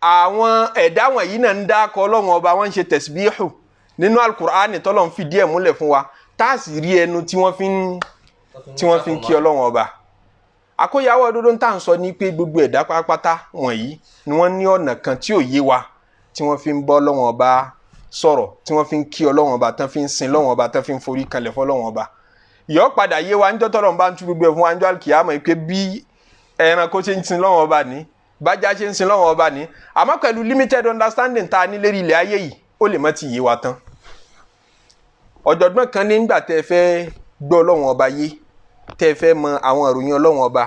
àwọn ẹ̀dá wọ̀nyí náà ń dákọ̀ Ọlọ́run ọba wọ́n ń ṣe tẹ̀síbíhù nínú alukur'ani tọ́lọ́run fi díẹ̀ múlẹ̀ fún wa tá a sì rí ẹnu tí wọ́n fi ń kí Ọlọ́run ọba àkóyawọ́ òdodo ń tà ń sọ ní pé gbogbo ẹ̀dá pátápátá wọ̀nyí ni wọ́n ní ọ̀nà kan tí ò yé wa tí wọ́n fi ń bọ́ Ọlọ́run Ọba sọ̀rọ̀ tí wọ́n fi ń kí Ọlọ́run Ọba tán fi ń sin Ọlọ́run Ọba tán fi ń forí kanlẹ̀ fọ́lọ́run Ọba yọ padà yé wa níjọ́ tọ́lọ́run bá ń tú gbogbo ẹ̀ fún wa níjọ́ àlùkìyámọ̀ pé bí ẹranko ṣe ń sin Ọlọ́run Ọba ní bájá ṣe ń sin Ọlọ́run Ọba ní àmọ́ pẹ̀lú limited understanding tá a ní lérí ilẹ̀ ayé yìí ó lè má ti yé wa tán. Ọ̀jọ̀gbọ́n kan ní nígbà tẹ́ fẹ́ gbọ́ Ọlọ́run Ọba yé tẹ́ fẹ́ mọ àwọn ìròyìn Ọlọ́run Ọba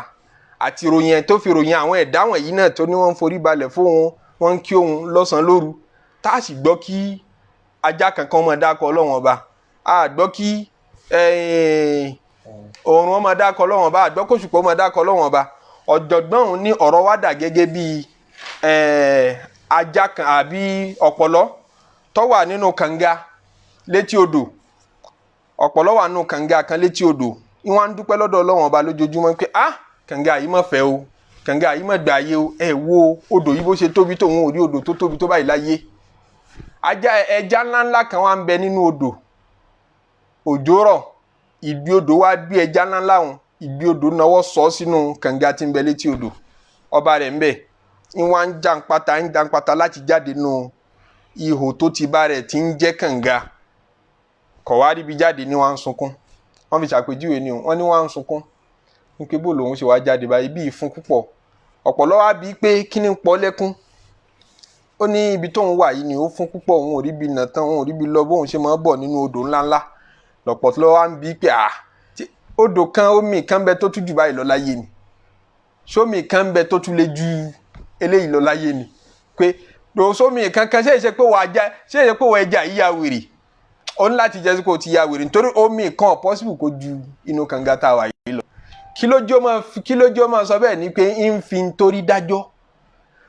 àti ìròyìn ẹ̀ tó fi ròyìn àwọn ẹ̀dá wọ̀nyí náà tó ní wọ́n ń forí balẹ̀ fóun wọ́n ń kí òun lọ́sàn-án lóru tá a sì gbọ́ kí ajá kankan máa dákọ̀ Ọlọ́run Ọba a gbọ́ kí òòrùn máa dákọ̀ Ọlọ́run Ọba a gbọ́ kóṣùpọ̀ máa dákọ̀ Ọlọ́run Ọba. Ọ̀jọ̀gbọ́n òun ní ọ̀rọ̀ wá dà gẹ́gẹ́ bí ajá kan àbí ọ̀pọ̀lọ́ tó wà nínú kànga létí odò ọ̀pọ̀lọ́ wà nínú kànga kan létí odò ìwọ́n ń dúpẹ́ lọ́dọ̀ Ọlọ́run Ọba lójoojúmọ́ pé kànga yìí má fẹ́ o kànga yìí má gbà ayé o ẹ wo odò yìí bó ṣe tóbi tó òun ò rí odò tó tóbi tó báyìí láyé. Ẹja ńláńlá kan wá ń bẹ nínú odò òjò rọ̀ ìgbì odò wá gbé ẹja ńláńlá wọn ìgbì odò náwó sọ sínú kànga tí ń bẹ létí odò ọba rẹ̀ ń bẹ ìwọ́n ń jàǹpátá láti jáde nù ihò tó ti bá rẹ̀ tí ń jẹ́ kànga kọ̀ wá ríbi jáde ní wọ́n ń sunkún wọ́n fi ṣàpèjúwe ni wọ́n ní wọ́n ń sunkún nípe bó lòun ṣe wá jáde báyìí bí ìfún púpọ̀ ọ̀pọ̀lọ́ wá bíi pé kí ni ń pọ̀ lẹ́kún ó ní ibi tóun wà yìí ni ó fún púpọ̀ òun ò ríbi nà tán òun ò ríbi lọ bóun ṣe máa bọ̀ nínú odò ńláńlá lọ̀pọ̀lọ́ wá ń bíi pé odò kan omi kan bẹ tó tún jù báyìí lọ láyé ni sómi kan bẹ tó tún lè ju eléyìí lọ láyé ni pé sómi kankan ṣe é ṣe pé wọ́n ẹja yìí ya wèrè ó ní láti jẹ́ sí kó ti ya wèrè nítorí omi kan possible kó ju inú kànga tá a wà yìí lọ. Kí lójú ọmọ sọ bẹ́ẹ̀ ni pé ń fi ń torí dájọ́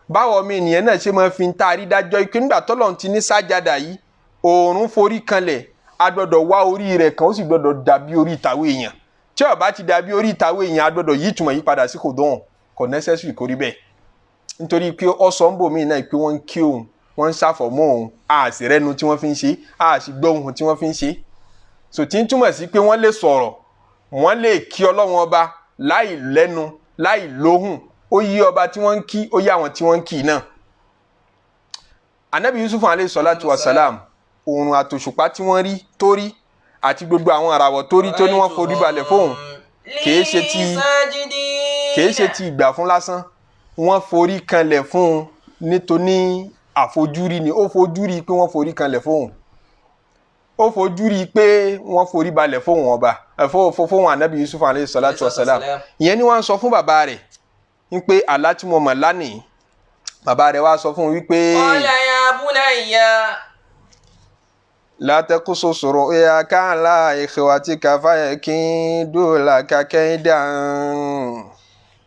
báwo ọmọ ènìyàn náà ṣe máa fi ń taari dájọ́ ikú nígbà tọ́lọ́run ti ní sájàdà yìí òòrùn forí kanlẹ̀ a gbọ́dọ̀ wá orí rẹ̀ kan ó sì gbọ́dọ̀ dàbí orí ìtàwé èèyàn tí ó bá ti dàbí orí ìtàwé èèyàn a gbọ́dọ̀ yí ìtumọ̀ yí padà sí kò dán kò necessary kó rí bẹ́ẹ̀ nítorí pé ọ̀sán ń bò mí náà pé wọ́n ń kí òun wọ́n ń ṣàfọ̀mọ́ òun a sì rẹ́nu tí wọ́n fi ń ṣe a sì gbọ́ ohun tí wọ́n fi ń ṣe so tí ń túmọ̀ sí pé wọ́n lè sọ̀rọ̀ wọ́n lè kí Ọlọ́run Ọba láì lẹ́nu láì lóhùn ó yí ọba tí wọ́n ń kí ó yí àwọn tí wọ́n ń kí náà. Ànábì Yusuf alayhi salatu wa salam òòrùn àtòṣùpá tí wọ́n rí tó rí àti gbogbo àwọn àràwọ̀ tó rí tó ní wọ́n forí balẹ̀ fóun kìí ṣe ti ìgbà fún lásán wọ́n forí kanlẹ̀ fún nítorí àfojúrí ni ó fojúrí pé wọ́n forí kanlẹ̀ fóun ó fojúrí pé wọ́n forí balẹ̀ fóun ọba fóun Ànábì Yusuf alayhi salatu wa salam ìyẹn ni wọ́n sọ fún bàbá rẹ̀ wípé àlá tí mo mọ̀ lánìí bàbá rẹ̀ wá sọ fún wípé qala ya bunayya la taqsus ru'yaka ala ikhwatika fayakidu laka kaydan.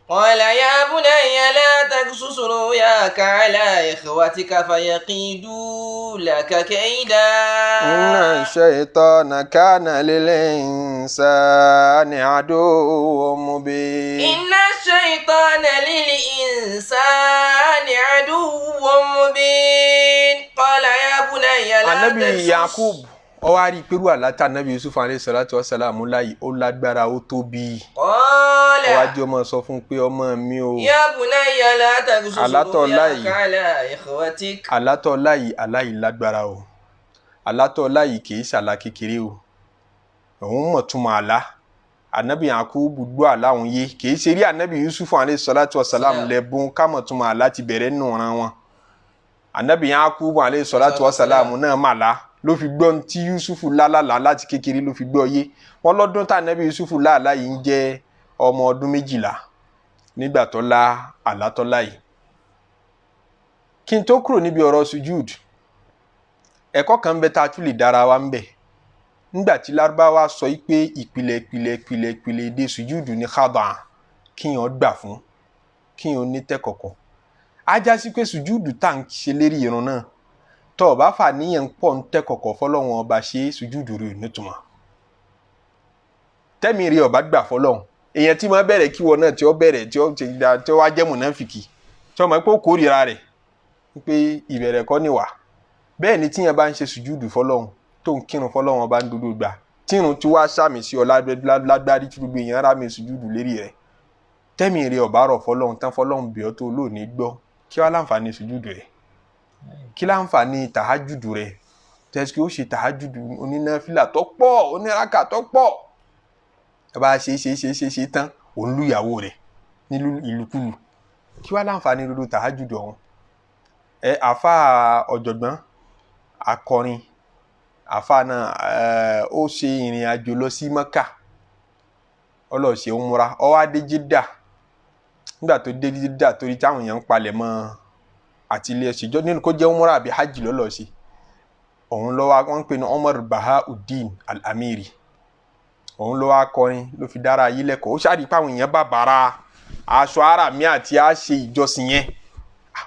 qala ya bunayya la taqsus ru'yaka ala ikhwatika fayakidu laka kaydan. inna shaytana kana lil insani aduwwun mubin. inna shaytana lil insani aduwwun mubin. qala ya bunayya la taqsus. Ànábì Yakub ó wá rí pẹ̀lú àlátà Ànábì Yusuf alayhi salatu wa salam láyìí ó lágbára ó tóbi. qala ó wá jẹ́ ọmọ sọ fún pé ọmọ mi o. ya bunayya la taqsus Àlátọ̀ láyìí. ru'yaka ala ikhwatik. àlátọ̀ láyìí aláyìí lágbára o àlátọ̀ láyìí kìí ṣàlá kékeré o òun mọ̀ túmọ̀ àlá Ànábì Yakub gbọ́ àlá òun yé kìí ṣe rí Ànábì Yusuf alayhi salatu wa salam lẹ́bùn ká mọ̀ túmọ̀ àlá ti bẹ̀rẹ̀ nù ran wọn. Ànábì Yakub alayhi salatu wa salam náà mà lá ló fi gbọ́ tí Yusufu lálàlá láti kékeré ló fi gbọ́ yé wọ́n lọ́dún tá Ànábì Yusufu láàlá yìí ń jẹ́ ọmọ ọdún 12 nígbà tó lá àlá tó lá yìí. Kí n tó kúrò níbi ọ̀rọ̀ sujud ẹ̀kọ́ kan bẹ tá a tún lè dára wa ń bẹ nígbà tí Lárúbáwá sọ pé ìpìlẹ̀ èdè sujud ní khada kíyàn gbà fún kíyàn ní tẹ́kọ̀kọ̀ ajá sí pé sujud tá ń ṣe lérí irun náà tó o bá fà níyàn pọ̀ ń tẹ́kọ̀kọ̀ fọlọ́wọn ọba ṣe sujud rẹ̀ nítumọ̀ tẹ́mi rí ọba gbà fọlọ́wọn èèyàn tí máa bẹ̀rẹ̀ kí wọn náà tí ó bẹ̀rẹ̀ tí ó wá jẹ́ mùnáfìkì tí ó mọ̀ pé ó kórìíra rẹ̀ pé ìbẹ̀rẹ̀ kọ́ níwà bẹ́ẹ̀ ni tíyẹn bá ń ṣe sùjúdù fọlọ́hun tó ń kírun fọlọ́hun bá ń dúdú gbà tírun tí wàá sàmì sí ọ lágbárí tí gbogbo èèyàn rámi sùjúdù lérí rẹ̀ tẹ́mi rẹ̀ ọ̀bá rọ̀ fọlọ́run tán fọlọ́run bí ọ tó lónìí gbọ́ kí wá láǹfààní sùjúdù rẹ̀ kí láǹfààní tàhájùdù rẹ̀ tẹ́sí ó ṣe tàhájùdù onínáfílà tó pọ̀ oníraka tó pọ̀ ẹ bá ṣe tán òun lùyàwó rẹ̀ nílùú ìlúkulù kí wá láǹfààní lórí tàhájùdù ọ̀hún àfa ọ̀jọ̀gbọ́n akọrin àfa náà ó ṣe ìrìn àjò lọ sí Mẹ́kà ó lọ ṣe umura ó wá dé Jeddah nígbà tó dé Jeddah torí táwọn èèyàn ń palẹ̀ mọ́ àti ilé ẹ̀sìnjọ́ nínú kó jẹ́ umura àbí hajj lọ́lọ́ sí òun ló wá wọ́n ń pè ní Umar Bahauddin Al-Amiri òun ló wá kọrin ló fi dára ayé lẹ́kọ̀ọ́ ó ṣáàdì pé àwọn èèyàn bàbàrà aṣọ ara mi àti àṣe ìjọsìn yẹn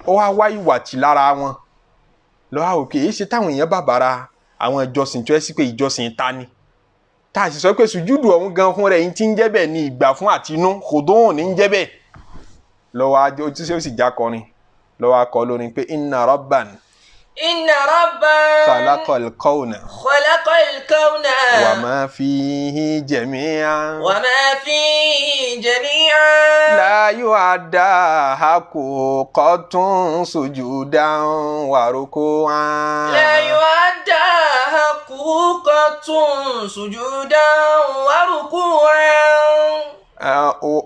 ó wá ìwà tì lára wọn lọ́wọ́ òkè èyí ṣe táwọn èèyàn bàbàrà àwọn ìjọsìn tó ẹ́ sí pé ìjọsìn ta ni tá a sì sọ pé sùjúdù ọ̀hún gan fún rẹ̀ yín tí ń jẹ́ bẹ́ẹ̀ ni ìgbà fún àtinú kòdóhùn ní ń jẹ́ bẹ́ẹ̀ lọ́wọ́ adé tí ó sì já kọrin lọ́wọ́ akọ lórin pé inna rabban khalaqal kawna wa ma fihi jami'an la yu'adda haqqatun sujudan wa ruku'an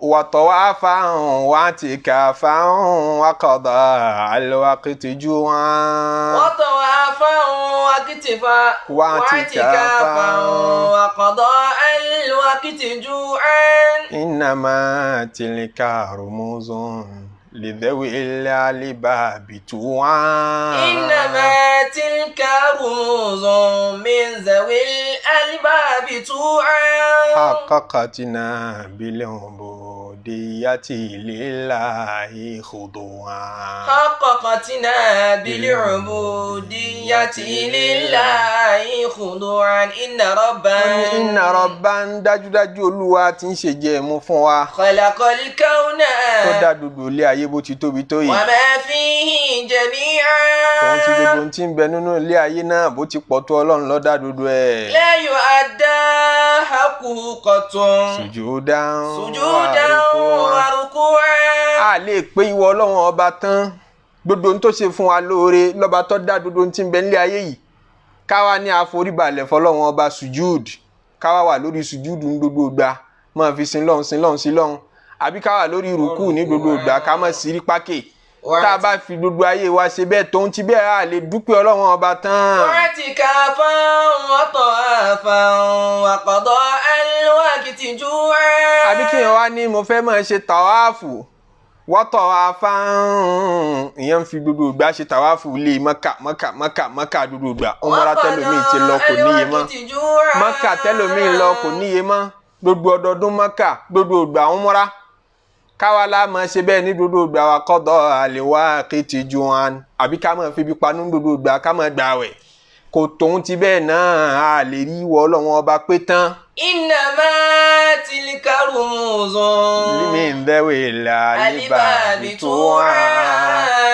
وطوافا واعتكافا وقضاء الوقت جوعا واعتكافا وقضاء الوقت جوعا إنما تلك رموز لذوي الألباب توعا إنما تلك رموز من ذوي الألباب توعا حققتنا بالعبودية لله خضوعا حققتنا بالعبودية لله خضوعا إن ربا dájúdájú Olúwa tí ń ṣe jẹ́ mú fún wa خلق الكون tó dá gbogbo ilé ayé bó ti tóbi tó yìí وما فيه جميعا tòun ti gbogbo tí ń bẹ nínú ilé ayé náà bó ti pọ̀ tó Ọlọ́run ló dá gbogbo ẹ̀ لا يؤدى حقوقة sujudan وركوعا a lè pé ìwọ Ọlọ́run ọba tán gbogbo ohun tó ṣe fún wa lóore lọ́ba tó dá gbogbo tí ń bẹ nílé ayé yìí káwa ní àforíbalẹ̀ fọlọ́run ọba sujud káwa wà lórí sujud ní gbogbo ìgbà máa fi sin lọ́hùn àbí káwa lórí rùkú ní gbogbo ìgbà ká má sí rí pákè tá a bá fi gbogbo ayé wa ṣe bẹ́ẹ̀ tó ń ti bẹ́ẹ̀ a lè dúpẹ́ Ọlọ́run ọba tán. واعتكافا وطوافا وقضاء الوقت جوعا àbí kí èèyàn wá ní mo fẹ́ máa ṣe tàwáàfù wọ́tọ̀ afáàn ìyẹn ń fi gbogbo ìgbà ṣe tàwáàfù lé Mẹ́kà gbogbo ìgbà umrah tẹ́lòmíì ti lọ kò níye mọ́ Mẹ́kà tẹ́lòmíì lọ kò níye mọ́ gbogbo ọdọọdún Mẹ́kà gbogbo ìgbà umrah káwa la máa ṣe bẹ́ẹ̀ ní gbogbo ìgbà wa kọ́dọ̀ àlèwà kéètì juan àbí ká máa fi bí panú gbogbo ìgbà ká máa gbààwẹ̀ kò tóun ti bẹ́ẹ̀ náà a lè rí ìwọ Ọlọ́run ọba pé tán. إنما تلك رموز min dhawil albabi tu'a.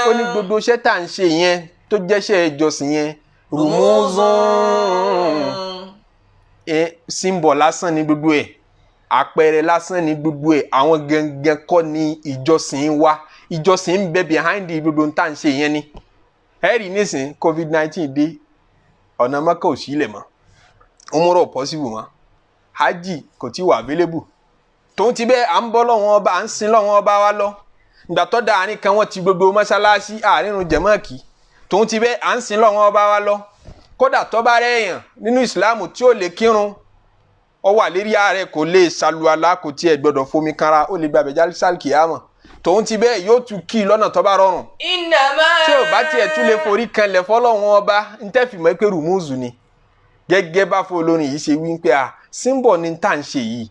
Ó ní gbogbo iṣẹ́ tá à ń ṣe yẹn tó jẹ́ṣẹ́ ìjọsìn yẹn rumuzun símbọ̀ lásán ní gbogbo ẹ̀ àpẹẹrẹ lásán ní gbogbo ẹ̀ àwọn gangan kọ́ ní ìjọsìn wa ìjọsìn ń bẹ behind gbogbo tá à ń ṣe yẹn ni. ẹ rí nísìn COVID-19 dé ọ̀nà Mẹ́kà ò sílẹ̀ mọ́ umrah possible mọ́ hajj kò tí wà available tóun ti bẹ́ẹ̀ à ń bọ́ lọ́wọ́n ọba à ń sin lọ́wọ́n ọba wa lọ ìgbà tó da àárín kan wọ́n ti gbogbo mọ́ṣáláṣí àárínrun jẹ̀mọ́ọ̀kì tóun ti bẹ́ẹ̀ à ń sin lọ́wọ́n ọba wa lọ kódà tó bá rẹ̀ èèyàn nínú ìsìláàmù tí ó lè kírun ó wà lérí ààrẹ kò lè ṣàlùwàlá kò tiẹ̀ gbọ́dọ̀ fomi kanra ó lè gbàgbé jáde sálkì àmọ́ tóun ti bẹ́ẹ̀ yóò tún kí lọ́nà tó bá rọrùn tí ò bá tiẹ̀ tún lè forí kanlẹ̀ fọlọ́wọ́n ọba ń tẹ́fìmọ́ pé rùmúùzù ni gẹ́gẹ́ bá fún olórin yìí ṣe wí pé a símbọ̀ ní tá à ń ṣe yìí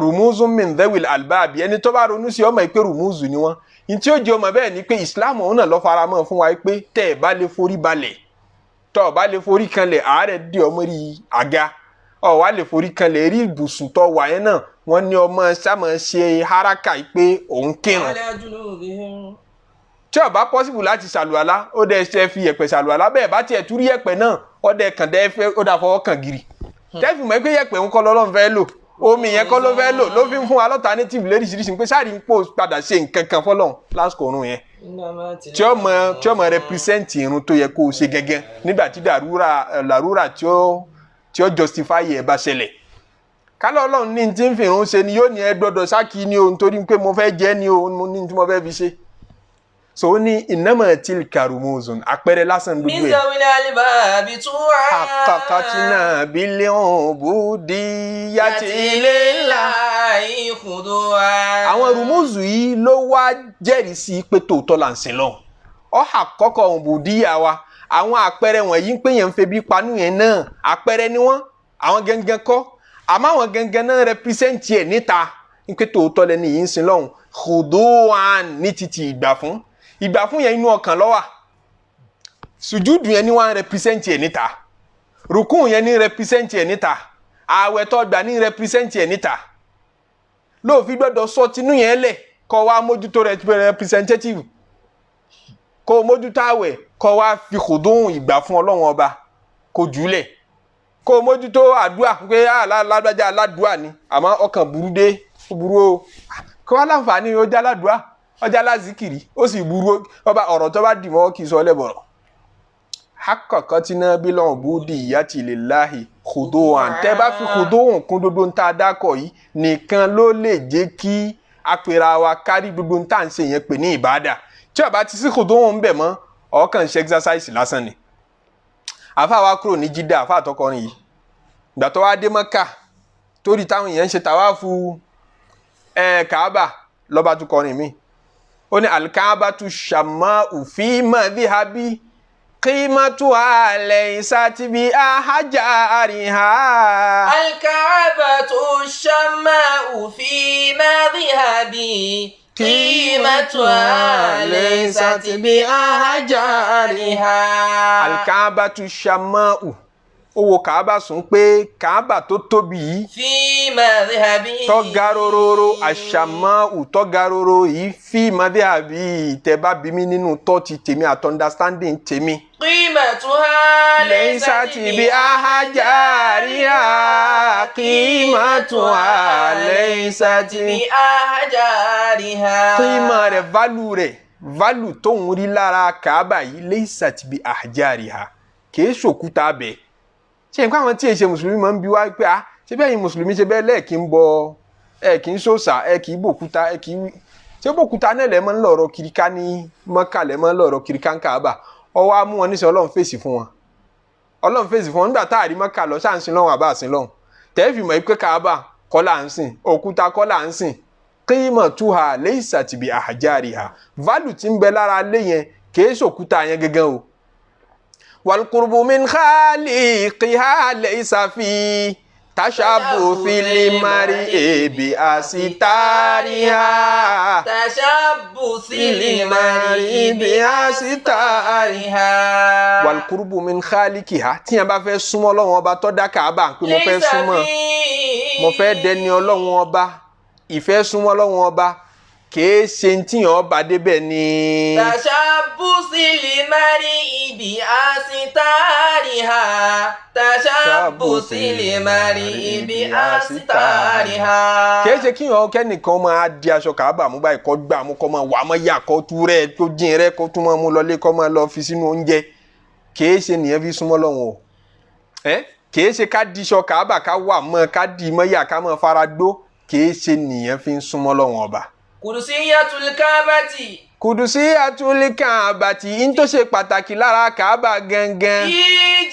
rùmúùzù min dhawil albabi ẹni tó bá ronú sí ọmọ pé rùmúùzù ni wọ́n ní tí ó jẹ́ ọmọ bẹ́ẹ̀ ni pé ìsìláàmù òun náà lọ́ fara mọ́ fún wa pé tẹ́ ẹ̀ bá lè forí balẹ̀ tọ́ ọ̀ bá lè forí kanlẹ̀ àárẹ̀ dé ọmọ rí àga ọ̀ wá lè forí kanlẹ̀ rí ibùsùn tọ́ wà yẹn náà wọ́n ní ọmọ sámọ̀ ṣe haraka pé òun kírun tí ó bá possible láti ṣàlùwàlá ó dẹ̀ ṣe fi yẹ̀pẹ̀ ṣàlùwàlá bẹ́ẹ̀ bá tiẹ̀ túrí yẹ̀pẹ̀ náà ó dẹ̀ kàn dẹ́ fẹ́ ó dà fọwọ́ kàn gírí tẹ́fì mọ́ pé yẹ̀pẹ̀ ń kọ́ lọ́lọ́run fẹ́ lò omi yẹn kọ́ ló fẹ́ lò ló fi ń fún wa alternative lóríṣiríṣi pé sáà rí ń pò padà ṣe nǹkan kan fọ́lọ́run lásìkò òrùn yẹn tí ó mọ represent irun tó yẹ kó o ṣe gẹ́gẹ́ nígbà tí làrúrà tí ó justify ẹ̀ bá ṣẹlẹ̀ kálọ̀ ọlọ́run ní tí ń fi irun ṣe ni yóò ní ẹ gbọ́dọ̀ sákì ni o nítorí pé mo fẹ́ jẹ́ ni o mo ní tí mo fẹ́ fi ṣe so ó ní innama tilka rumuzun àpẹẹrẹ lásán gbogbo ẹ̀. mísàwìlì àlìbàbí tún wá. àkàkàtúnà bílíọ̀nù bùdí yàtì ilé ńlá. ìkùdó wa. àwọn rumuzu yìí ló wá jẹ́rìí sí pé tòótọ́ là ń sìn lọ. ọ̀hà kọ́kọ́ bùdíyà wa àwọn àpẹẹrẹ wọ̀nyí ń pè yẹn ń febi panú yẹn náà àpẹẹrẹ ni wọ́n àwọn gangan kọ́ àmọ́ àwọn gangan náà rẹpísẹ́ǹtì ẹ̀ níta ń pé tòótọ́ lẹ́ni yìí ń sìn lọ́hùn khuduwan ní títí ìgbà fún yẹn inú ọkàn ló wà sùjúdù yẹn ni wọ́n rẹpísẹ́ǹtì ẹ̀ níta rùkún yẹn ní rẹpísẹ́ǹtì ẹ̀ níta ààwẹ̀ tó gbà ní rẹpísẹ́ǹtì ẹ̀ níta lóòfin gbọ́dọ̀ sọ tinú yẹn lẹ̀ kọ́ wa mójútó representative kó mójútó ààwẹ̀ kọ́ wa fi khuduwan ìgbà fún ọlọ́run ọba kó jùlẹ̀ kó mójútó àdúà pé alágbájá aládùà ni àmọ́ ọkàn burú dé ó burú o kó wá láǹfààní ó já aládùà ọjà lázìkìrì ó sì burú ọba ọ̀rọ̀ tó bá dì mọ́ kì í sọ lẹ́bọ̀rọ̀ hakọ̀kọ́ tí náà bí lọ́wọ́ búdì ìyá ti lè láàyè khuduwan tẹ́ bá fi khuduwan kún gbogbo ń tá a dákọ̀ yìí nìkan ló lè jẹ́ kí apẹ̀rẹ̀ wa kárí gbogbo ń tá à ń ṣe yẹn pè ní ìbádà tí ó bá ti sí khuduwan ń bẹ̀ mọ́ ọkàn ṣe exercise lásán ni àfa wa kúrò ní Jídà àfa àtọkọrin yìí ìgbà tó wá dé Mẹ́kà torí táwọn èèyàn ń ṣe tàwáàfù Kàábà lọ́ba tó kọrin mi ó ní alkaabatu shama'u fi madhhabi qimatuha laysat bi ahjariha. alkaabatu shama'u fi madhhabi qimatuha laysat bi ahjariha. alkaabatu shama'u owó Kàábà sùn pé Kàábà tó tóbi yìí. fi madhhabi. tọ́ga rororo àṣàmọ́ tọ́ga roro yìí fi madhhabi tẹ́bá bí mi nínú tọ́tì tèmi àti understanding tèmi. qimatuha laysat bi ahjariha qimatuha laysat bi ahjariha. qima rẹ̀ value tó ń rí lára Kàábà yìí laysat bi ahjariha kìí ṣòkúta bẹ́ẹ̀. ṣe nǹkan àwọn tí èsè mùsùlùmí máa ń bi wá pé ṣé bẹ́ẹ̀ yín mùsùlùmí ṣe bẹ́ẹ̀ lẹ́ẹ̀kí ń bọ kì í ṣòṣà kì í bòkúta kì í ṣé bòkúta náà lẹ́ẹ̀ máa ń lọ̀rọ̀ kiriká ní Mọ́kà lẹ́ẹ̀ máa ń lọ̀rọ̀ kiriká ń Káàbà ọwọ́ á mú wọn níṣẹ́ Ọlọ́run fèsì fún wọn nígbà tá a rí Mọ́kà lọ ṣáà ń sin lọ́hùn àbá àsìn lọ́hùn tẹ́ẹ̀fì mọ̀ pé Káàbà kọ́ là ń sìn òkúta kọ́ là ń sìn qimatuha laysat bi ahjariha value tí ń bẹ lára lé yẹn kì í ṣòkúta yẹn gẹ́gẹ́ o. والقرب من خالقها ليس في تشبث المرء بأستارها تشبث المرء بأستارها. والقرب من خالقها tí yẹn bá fẹ́ súnmọ́ Ọlọ́run ọba tó dá Káàbà pé mo fẹ́ súnmọ́ mo fẹ́ dẹni Ọlọ́run ọba ìfẹ́ súnmọ́ Ọlọ́run ọba kìí ṣe tí yàn ọba débẹ̀ ni. tashabbusi limari bi asitariha. tashabbusi limari bi asitariha. kìí ṣe kí yàn kẹ́nìkan máa di aṣọ Káàbà mú báyìí kọ́ gbà mú kọ́ máa wà á máa yà kọ́ tú rẹ̀ tó jìn rẹ̀ kó tún máa mú lọlé kọ́ máa lọ fi sínú oúnjẹ kìí ṣe nìyẹn fi súnmọ́ Ọlọ́run o. kìí ṣe ká di aṣọ Káàbà ká wà mọ́ ká di mọ́ yà ká máa fara gbó kìí ṣe nìyẹn fi ń súnmọ́ Ọlọ́run ọba. Kudusiyatul Kaabati. Kudusiyatul Kaabati ń tó ṣe pàtàkì lára Káàbà gangan.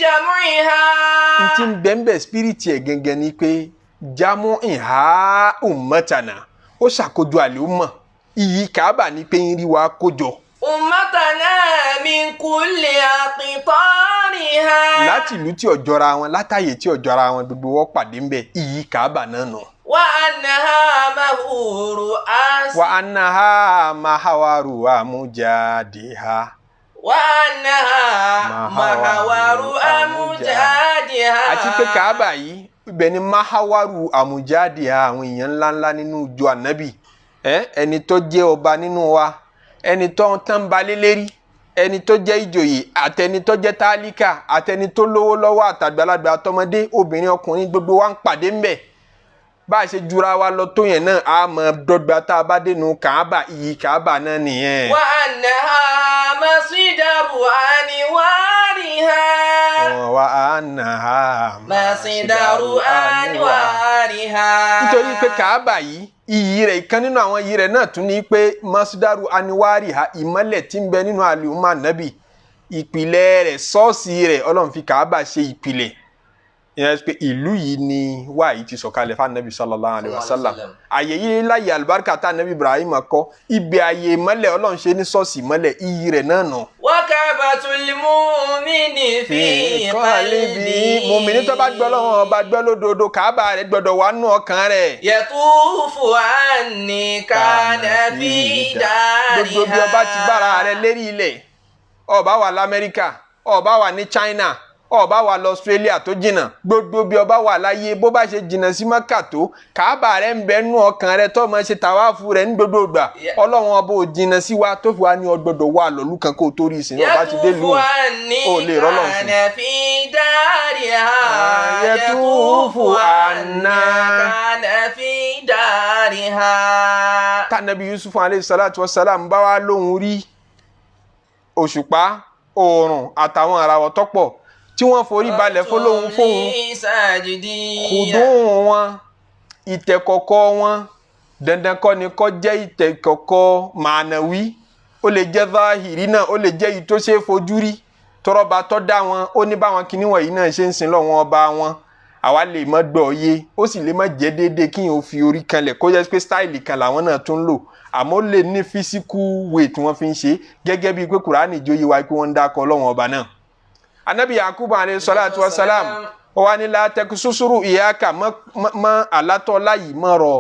Jamu'iha. n ti bẹ́ẹ̀ spiriti ẹ̀ gangan ni pé jamu'iha ummatana ó ṣàkójọ àlùmọ̀ iyì Káàbà ni pé ń rí wa kójọ. Ummatana min kulli aqtariha. láti ìlú tí ó jọra wọn látàyè tí ó jọra wọn gbogbo wọn pàdé ń bẹ iyì Káàbà náà nù. وأنها محور أمجادها àti pé Káàbà yìí ibẹ̀ ni mahawaru amujadiha àwọn èèyàn ńláńlá nínú ìjọ ànábì ẹni tó jẹ́ ọba nínú wa ẹni tó ń tán balẹ̀ lérí ẹni tó jẹ́ ìjòyè àtẹni tó jẹ́ tálíkà àtẹni tó lówó lọ́wọ́ àtàgbàlagbà àtọmọdé obìnrin ọkùnrin gbogbo wa ń pàdé ńbẹ̀ bá a ṣe jura wa lọ tó yẹn náà a máa dọ́gba tá a bá dénú Kaaba iyì Kaaba náà nìyẹn. wa annaha masdaru anwariha. wa annaha masdaru anwariha. nítorí pé Kaaba yìí iyì rẹ̀ ìkan nínú àwọn iyì rẹ̀ náà tún ní pé masdaru anwariha ìmọ́lẹ̀ tí ń bẹ nínú àlùmọ́ Ànábì ìpìlẹ̀ rẹ̀ sọ́ọ̀sì rẹ̀ Ọlọ́run fi Kaaba ṣe ìpìlẹ̀. ìyẹn pé ìlú yìí ni wáyé ti sọ̀kalẹ̀ fún Ànábì sallallahu alaihi wasallam. àyè yìí láyé àlùbáríkà tá Ànábì Ibrahim kọ́ ibi àyè mọ́lẹ̀ Ọlọ́run ṣe ní sọ́ọ̀sì mọ́lẹ̀ iyì rẹ̀ náà nà. wa ka'batul mu'mini fi qalbi. mùmíní tó bá gbọ́ lọ́wọ́ ọba gbọ́ lódodo Kaaba rẹ̀ gbọ́dọ̀ wà nù ọkàn rẹ̀. yatufu anni kana fi dariha. gbogbo bí ọba ti bára rẹ̀ lérí ilẹ̀ ọba wà l'Amẹ́ríkà ọba wà ní China ọba wà lọ Australia tó jìnnà gbogbo bí ọba wà láyé bó bá ṣe jìnnà sí Mẹ́kà tó Kaaba rẹ̀ ń bẹ nú ọkàn rẹ̀ tó máa ṣe tàwáàfù rẹ̀ ní gbogbo ìgbà Ọlọ́run ọba ò jìnnà sí wa tó fi wá ní ọgbọ́dọ̀ wà lọ́lú kan kó tó rí ìsìn ọba ti dé lù ó lè rọ́lọ́ fún. yatufu anna kana fi dariha. tànàbí Yusuf alayhi salatu wa salam bá wa lóhùn rí òṣùpá oòrùn àtàwọn àràwọ̀ tọ́pọ̀ tí wọ́n forí balẹ̀ fọlọ́hun fóun kùdùn wọn ìtẹ̀kọ̀kọ̀ wọn dandan kọ́ ni kó jẹ́ ìtẹ̀kọ̀kọ̀ mànàwí ó lè jẹ́ záhìrí náà ó lè jẹ́ èyí tó ṣe é fojú rí tọrọba tó dá wọn ó ní báwọn kinní wọ̀nyí náà ṣe ń sin lọ́wọ́n ọba wọn àwa lè mọ́ gbọ́ yé ó sì lè má jẹ́ déédéé kí yẹn ó fi orí kanlẹ̀ kó jẹ́ pé stáìlì kan làwọn náà tún lò àmọ́ lè ní physical weight tí wọ́n fi ń ṣe gẹ́gẹ́ bíi pé Kùránì jóyè wa pé wọ́n ń dákọ̀ Ọlọ́run ọba náà. Ànábì Yakubu alayhi salatu wa salam ó wá ní látẹ̀kù súsúrú ìyáàkà mọ́ àlátọ́ láyìí mọ́ rọ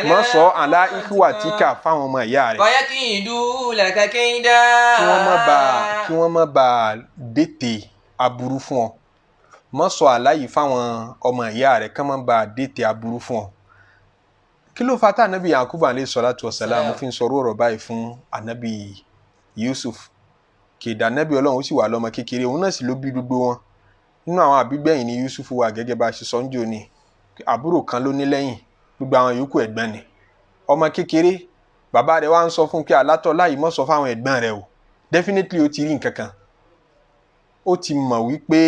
mọ́ sọ àlá ìhùwà tíkà fáwọn ọmọ ìyá rẹ̀. fayakidu laka kaida. kí wọ́n má bàa dètè aburú fún ọ mọ́ sọ àlá yìí fáwọn ọmọ ìyá rẹ̀ kí wọ́n má bàa dètè aburú fún ọ. kí ló fà tá Ànábì Yakubu alayhi salatu wa salam fi ń sọ̀rọ̀ ọ̀rọ̀ báyìí fún Ànábì Yusuf kèdà Ànábì Ọlọ́run ó sì wà lọ́mọ kékeré òun náà sì ló bí gbogbo wọn nínú àwọn àbígbẹ̀yìn ni Yusuf wà gẹ́gẹ́ bá a ṣe sọ ń jò ní àbúrò kan ló ní lẹ́yìn gbogbo àwọn yòókù ẹ̀gbọ́n ni ọmọ kékeré bàbá rẹ̀ wá ń sọ fún pé àlátọ́ láyìí mọ́ sọ fáwọn ẹ̀gbọ́n rẹ̀ o definitely ó ti rí nǹkan kan ó ti mọ̀ wípé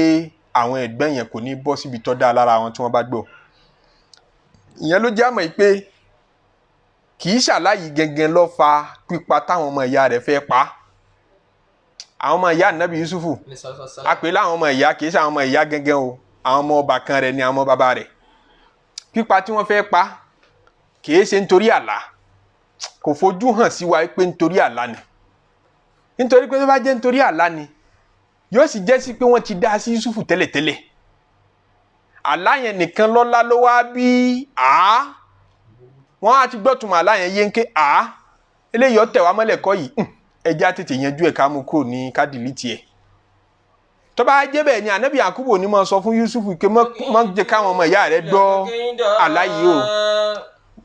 àwọn ẹ̀gbọ́n yẹn kò ní bọ́ síbi tó dáa lára wọn tí wọ́n bá gbọ́ ìyẹn ló jẹ́ àmọ́ pé kì í ṣàlàyé gẹ́gẹ́ ló fa pípa táwọn ọmọ ìyá rẹ̀ fẹ́ pa àwọn ọmọ ìyá Ànábì Yusufu àpè láwọn ọmọ ìyá kì í ṣe àwọn ọmọ ìyá gẹ́gẹ́ o àwọn ọmọ ọba kan rẹ̀ ni àwọn ọmọ bàbá rẹ̀ pípa tí wọ́n fẹ́ pa kì í ṣe nítorí àlá kò fojú hàn sí wa pé nítorí àlá ni nítorí pé tó bá jẹ́ nítorí àlá ni yóò sì jẹ́ sí pé wọ́n ti dá sí Yusufu tẹ́lẹ̀tẹ́lẹ̀ àlá yẹn nìkan lọ́lá ló wá bí wọ́n á ti gbọ́tùmọ̀ àlá yẹn yé ń ké eléyìí ọ̀tẹ̀ wa mọ́lẹ̀ kọ́ yìí ẹja tètè yanjú ẹ̀ ká mú kúrò ní kádìlì tiẹ̀ tó bá jẹ́ bẹ́ẹ̀ ni Ànábì Yakubu ní máa sọ fún Yusufu pé má jẹ́ káwọn ọmọ ìyá rẹ̀ gbọ́ àlá yìí o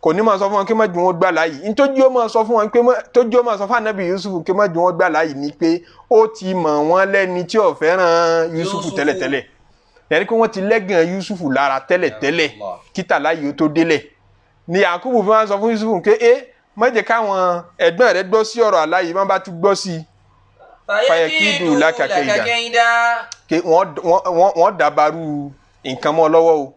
kò ní máa sọ fún wọn pé má ju wọn gbà láyìí nítorí ó máa sọ fún wọn pé tójú ó máa sọ fún Ànábì Yusufu pé má ju wọn gbà láyìí ni pé ó ti mọ̀ wọ́n lẹ́ni tí ò fẹ́ràn Yusufu tẹ́lẹ̀tẹ́lẹ̀ yẹni pé wọ́n ti lẹ́gàn Yusufu lára tẹ́lẹ̀tẹ́lẹ̀ kíta láyìí ó tó délẹ̀ ni Yakubu fi máa sọ fún Yusufu pé má jẹ́ káwọn ẹ̀gbọ́n rẹ̀ gbọ́ sí ọ̀rọ̀ àlá yìí má bá tún gbọ́ sí i fayakidu laka kaida ke wọ́n dàbàrú nǹkan mọ́ lọ́wọ́ o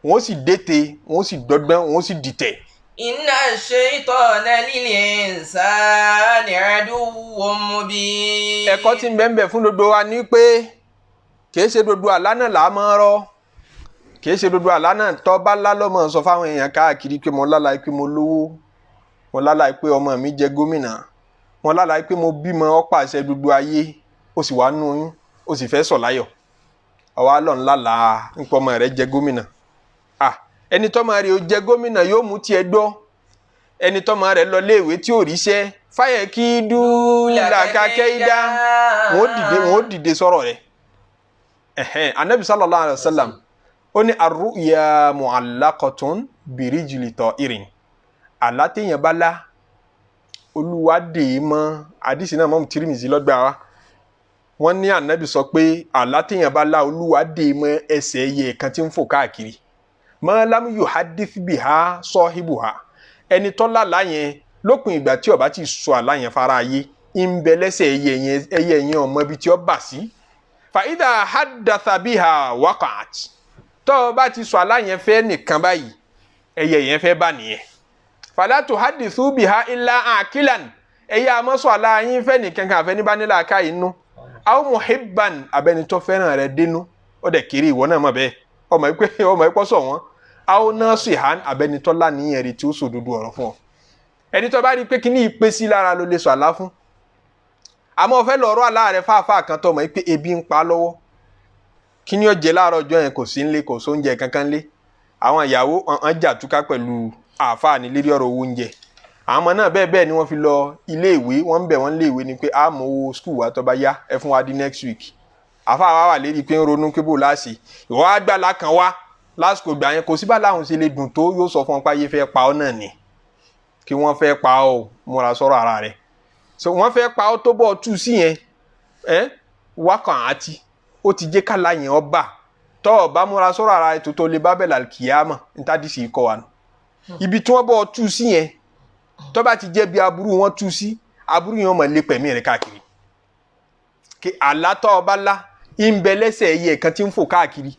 wọ́n sì dètè wọ́n sì dọ́gbọ́n wọ́n sì dìtẹ̀. inna shaytana lil insani aduwwun mubin. ẹ̀kọ́ tí ń bẹ fún gbogbo wa ni pé kìí ṣe gbogbo àlá náà là á máa rọ kìí ṣe gbogbo àlá náà tó bá lálọ́mọ sọ fáwọn èèyàn káàkiri pé mo lálàá pé mo lówó mo lálàá pé ọmọ mi jẹ gómìnà mo lálàá pé mo bímọ ọ̀pá àṣẹ gbogbo ayé ó sì wá nú oyún ó sì fẹ́ sọ̀ láyọ̀ ọwọ́ àlọ́ ńlá nípa ọmọ rẹ̀ jẹ gómìnà ẹni tọ́mọ rẹ̀ ó jẹ gómìnà yóò mú tiẹ̀ gbọ́ ẹni tọ́mọ rẹ̀ lọ léèwé tí ò ríṣẹ́ fayakidu laka kaida wọ́n ó dìde sọ̀rọ̀ rẹ̀ Ànábì sallallahu alayhi wa sallam ó ní arru'ya mu'allaqatun birijli ta'irin àlá téèyàn bá lá Olúwa dè é mọ́ àdìsí náà mọ́ Tirmidhi lọ́gbà wa wọ́n ní Ànábì sọ pé àlá téèyàn bá lá Olúwa dè é mọ́ ẹsẹ̀ ẹyẹ kan tí ń fò káàkiri ma lam yuhaddith biha sahibuha ẹni tó lálàá yẹn lópin ìgbà tí ó bá ti sọ àlá yẹn fara ayé ń bẹ lẹ́sẹ̀ ẹyẹ yẹn ọmọ ibi tí ó bà sí fa idha haddatha biha waqa'at tó bá ti sọ àlá yẹn fẹ́ nìkan báyìí ẹyẹ yẹn fẹ́ bá nìyẹn fala tuhaddithu biha illa aqilan ẹyẹ àmọ́sọ àlá yín fẹ́ nìkan kan àfẹ́ ní bá nílà ká inú aw muhibban abẹ́ni tó fẹ́ràn rẹ̀ dénú ó dẹ̀ kiri ìwọ náà mọ̀ bẹ́ẹ̀ ọmọ ìpọ́ sọ wọn aw nasihan abẹ́ni tó láníyàn rẹ̀ tí ó sòdodo ọ̀rọ̀ fún ọ ẹni tó bá rí pé kíní ìpè sí lára ló lè sọ àlá fún àmọ́ fẹ́ lọ́rọ̀ àlá rẹ̀ fáfáà kan tó mọ̀ pé ebi ń pa lọ́wọ́ kíní ó jẹ láàárọ̀ ọjọ́ yẹn kò sí nílé kò sóúnjẹ kankan lé àwọn ìyàwó hàn jà túká pẹ̀lú àáfàá ní lérí ọ̀rọ̀ owó oúnjẹ àwọn ọmọ náà bẹ́ẹ̀ ni wọ́n fi lọ ilé ìwé wọ́n ń bẹ̀ wọ́n lé ìwé ni pé a mọ̀ owó skul wa tó bá yá ẹ fún wa di next week àáfàá wa wà lérí pé ń ronú pé bò láàṣì ìwọ àgbàlá kan wá lásìkò gbà yẹn kò sí bá láwọn ṣe lè dùn tó yóò sọ fún ọ pé ayé fẹ́ pa ọ́ náà ni kí wọ́n fẹ́ pa ọ́ múra sọ̀rọ̀ ara rẹ̀ so wọ́n fẹ́ pa ọ́ tó bọ̀ tú sí yẹn wákàn àti ó ti jẹ́ kálá yẹn ọba tọ́ ọ bá múra sọ̀rọ̀ ara rẹ̀ tó lè bá bẹ̀ làkìyàmọ̀ nítàdísì kọ́ wa nù ibi tí wọ́n bọ̀ tú sí yẹn tó bá ti jẹ́ bí aburú wọn tú sí aburú yẹn mọ̀ lé pẹ̀mí rẹ̀ káàkiri kí àlá tó ọba lá ń bẹ lẹ́sẹ̀ ẹyẹ kan tí ń fò káàkiri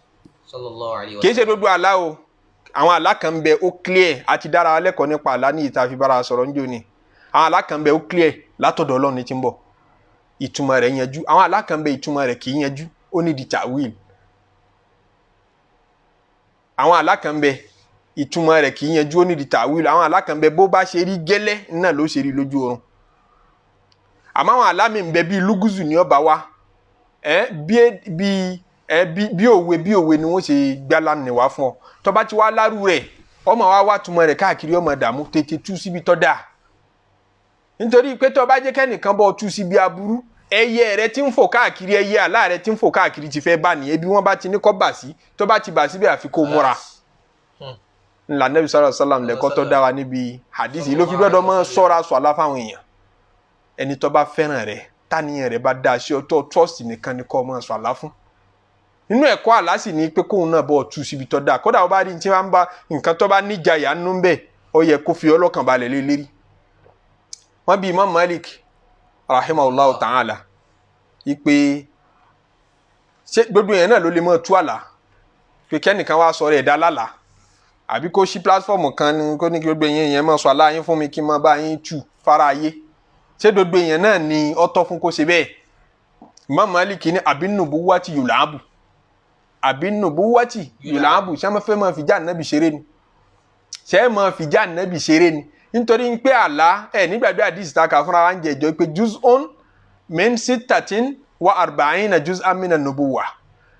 kì í ṣe gbogbo àlá o àwọn àlá kan ń bẹ ó clear àti dára lẹ́kọ̀ọ́ nípa àlá ní ìta fi bára sọ̀rọ̀ níjó ni àwọn àlá kan ń bẹ ó clear látọ̀dọ̀ Ọlọ́run ní ti ń bọ̀ ìtumọ̀ rẹ̀ yanjú àwọn àlá kan ń bẹ ìtumọ̀ rẹ̀ kì í yanjú ó ní di tawil àwọn àlá kan ń bẹ ìtumọ̀ rẹ̀ kì í yanjú ó ní di tawil àwọn àlá kan ń bẹ bó bá ṣe rí gẹ́lẹ́ náà ló ṣe rí lójú oorun àmọ́ àwọn àlá mi ń bẹ bíi lúgùzù ní ọba wa bí òwe ni wọ́n ṣe gbálá nìwá fún ọ tó bá ti wá lárú rẹ̀ ọmọ wa wá túmọ̀ rẹ̀ káàkiri ọmọ dààmú tètè tú síbi tó dáa nítorí pé tó bá jẹ́ kẹ́nìkan bọ́ tú síbi aburú ẹyẹ rẹ̀ tí ń fò káàkiri ẹyẹ àlá rẹ̀ tí ń fò káàkiri ti fẹ́ bá nìyẹn bí wọ́n bá ti ní kọ́ bà sí tó bá ti bà síbẹ̀ àfi kó múra ńlá Nabi sallallahu alaihi wasallam lẹ́kọ́ tó dá wa níbi hadith ló fi gbọ́dọ̀ mọ́ sọ́ra sọ àlá fáwọn èèyàn ẹni tó bá fẹ́ràn rẹ̀ táníyàn rẹ̀ bá dá sí ọtọ́ trust nìkan ni kọ́ mọ́ sọ àlá fún nínú ẹ̀kọ́ àlá sì ní pé kóun náà bọ̀ tú síbi tó dáa kódà ó bá rí ní tí wọ́n bá nǹkan tó bá níjà yà nínú bẹ́ẹ̀ ó yẹ kó fi ọlọ́kàn balẹ̀ lé lérí wọ́n bí Imam Malik rahimahullahu ta'ala ipe ṣé gbogbo yẹn náà ló lè mọ́ tú àlá pé kẹ́nìkan wá sọ rẹ̀ dá lálàá àbí kó ṣí pílátífọ̀mù kan ní kó ní kí gbogbo yẹn mọ̀ sọ àlá yín fún mi kí n máa bá yín tú fara ayé ṣé gbogbo yẹn náà ni ọ̀tọ̀ fún kó ṣe bẹ́ẹ̀ Imam Malik ní àbínúbú wá ti yòláàbù àbínúbú wá ti yòláàbù ṣé máa fẹ́ máa fi já nàbì ṣeré ni ṣé máa fi já nàbì ṣeré ni nítorí pé àlá nígbàgbé àdìsí ta kà fúnra wa ń jẹjọ pé juz'un min sittatin wa arba'ina juz'an minan nubuwwa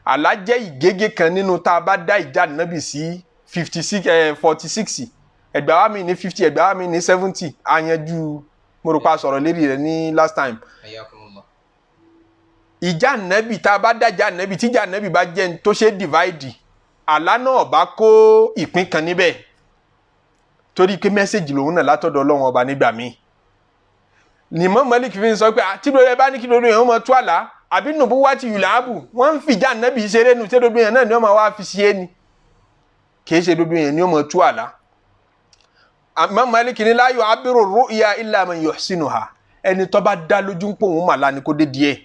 àlá jẹ́ ìgégé kan nínú tá a bá dá ìjà nàbì sí 46 ẹgbàá wa mi ní 50 ẹgbàá wa mi ní 70 àyànjú mo rò pa sọ̀rọ̀ lérí rẹ̀ ní last time ìjà nàbì tá a bá dá ìjà nàbì tí ìjà nàbì bá jẹ́ tó ṣe divide àlá náà bá kó ìpín kan níbẹ̀ torí pé mẹ́sẹ̀jì lòun náà látọ̀dọ̀ Ọlọ́run ọba nígbà míì ni Imam Malik fi ń sọ pé tí lóore bá ní kí lóore yẹn wọ́n mọ tú àlá àbí nùbú wá ti yùláàbù wọ́n ń fìjà nàbì ṣeré nu tí lóore yẹn náà ni wọ́n máa wá fi ṣe é ni kì í ṣe lóore yẹn ni wọ́n mọ tú àlá Imam Malik ní la yu'abbiru ru'ya illa man yuhsinuha ẹni tó bá dá lójú ń pò wọ́n màlá ni kó dé díẹ̀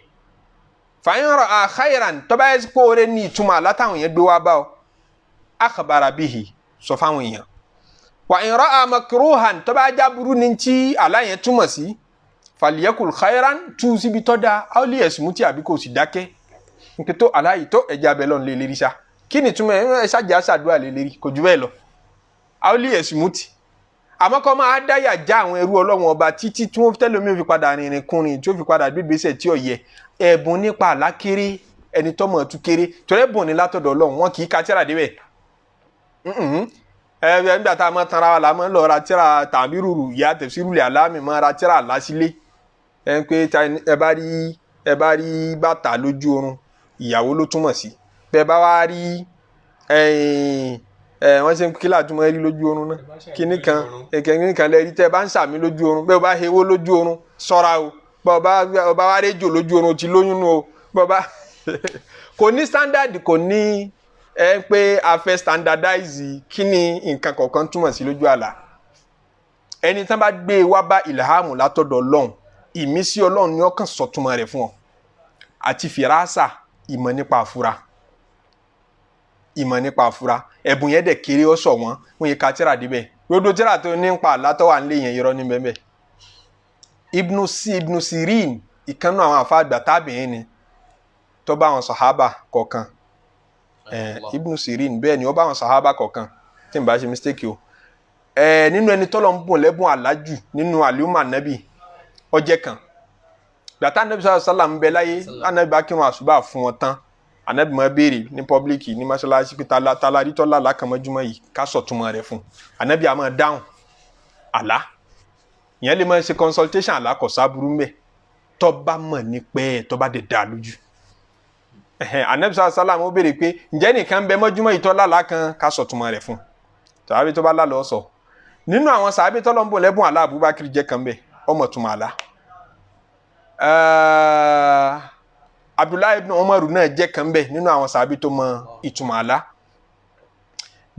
fa in ra'a khayran tó bá yẹ kó o rẹ ní ìtumọ̀ àlá táwọn yẹn gbé wá bá ọ akhbara bihi sọ fáwọn èèyàn wa in ra'a makruhan tó bá já burú ní tí àlá yẹn túmọ̀ sí falyakul khayran tú síbi tó dáa aw liyasmuti àbí kò sì dákẹ́ nítorí tó àlá yìí tó ẹja abẹ́ lọ́n lé lérí sá kí ni túmọ̀ ẹ ṣáàjà ṣàdúrà lé lérí kò jù bẹ́ẹ̀ lọ aw liyasmuti àmọ́ kọ́ máa dáyà já àwọn ẹrú Ọlọ́run ọba títí tí wọ́n tẹ́lẹ̀ omi ò fi padà rìnrìn kùnrin tí ó fi padà gbégbèsè tí ò yẹ ẹ̀bùn nípa àlá kéré ẹni tọ́mọ̀ tú kéré torí ẹ̀bùn ní látọ̀dọ̀ Ọlọ́run wọn kì í ka tíra débẹ̀ nígbà tá a mọ̀ tanra wa la mọ̀ lọ ra tíra tàbí rúru ìyá tẹ̀síìrùlẹ̀ aláàmì mọ̀ ra tíra àlásílé pé ẹ bá rí bàtà lójú oorun ìyàwó ló túmọ̀ sí bẹ́ẹ̀ bá wá rí wọ́n ṣe kílà túmọ̀ rí lójú oorun náà kíní kan lẹ́rí tẹ́ bá ń sàmì lójú oorun bẹ́ẹ̀ bá hewó lójú oorun sọ́ra o bọ́ọ̀ bá rédíò lójú oorun ti lóyún nù o bọ́ọ̀ bá kò ní standard kò ní pé a fẹ́ standardize kí ni nǹkan kọ̀ọ̀kan túmọ̀ sí lójú àlá ẹni tán bá gbé wá bá ìlàhámù látọ̀dọ̀ Ọlọ́run ìmísí Ọlọ́run ni ó kàn sọ̀túnmọ̀ rẹ̀ fún ọ àti fìrásà ìmọ̀ nípa àfúrà ẹ̀bùn yẹn dẹ̀ kéré ó sọ wọ́n yẹ ká tíra débẹ̀ gbogbo tíra tó ní pa àlátọ́ wà nílé yẹn irọ́ ní bẹ́ẹ̀ Ibn Sirin ìkànnù àwọn àfáàgbà tábìín ni tó bá àwọn sàhábà kọ̀ọ̀kan Ibn Sirin bẹ́ẹ̀ ni ó bá àwọn sàhábà kọ̀ọ̀kan tí n bá ṣe mistake o nínú ẹni tọ́lọ̀ ń bùn lẹ́bùn àlájù nínú àlùmọ̀ ànábì ọjẹ́ kan gbàtà ànábì sallallahu alaihi wasallam ń bẹ láyé ànábì bá kírun àsùbà fún wọn tán ànábì máa béèrè ní pọ́blíkì ní mọ́ṣáláṣí pé talarí tọ́lá lákàmọ́júmọ́ yìí ká sọ̀túnmọ́ rẹ̀ fún ànábì á máa dáhùn àlá ìyẹn lè máa ṣe consultation àlá kò sábúrú mbẹ tó bá mọ̀ ní pẹ́ tó bá dé dá lójú ànábì sallallahu alaihi wasallam ó béèrè pé ǹjẹ́ nìkan bẹ mọ́júmọ́ yìí tọ́lá lákan ká sọ̀túnmọ́ rẹ̀ fún tàbí tó bá lálọ́ sọ nínú àwọn sàábé tọ́lọ́ ń bọ̀ lẹ́bùn àlá Abubakar jẹ́ kan bẹ́ẹ̀ ọmọ túmọ̀ àlá Abdullahi ibn Umaru náà jẹ́ kan bẹ́ẹ̀ nínú àwọn sàábé tó mọ ìtumọ̀ àlá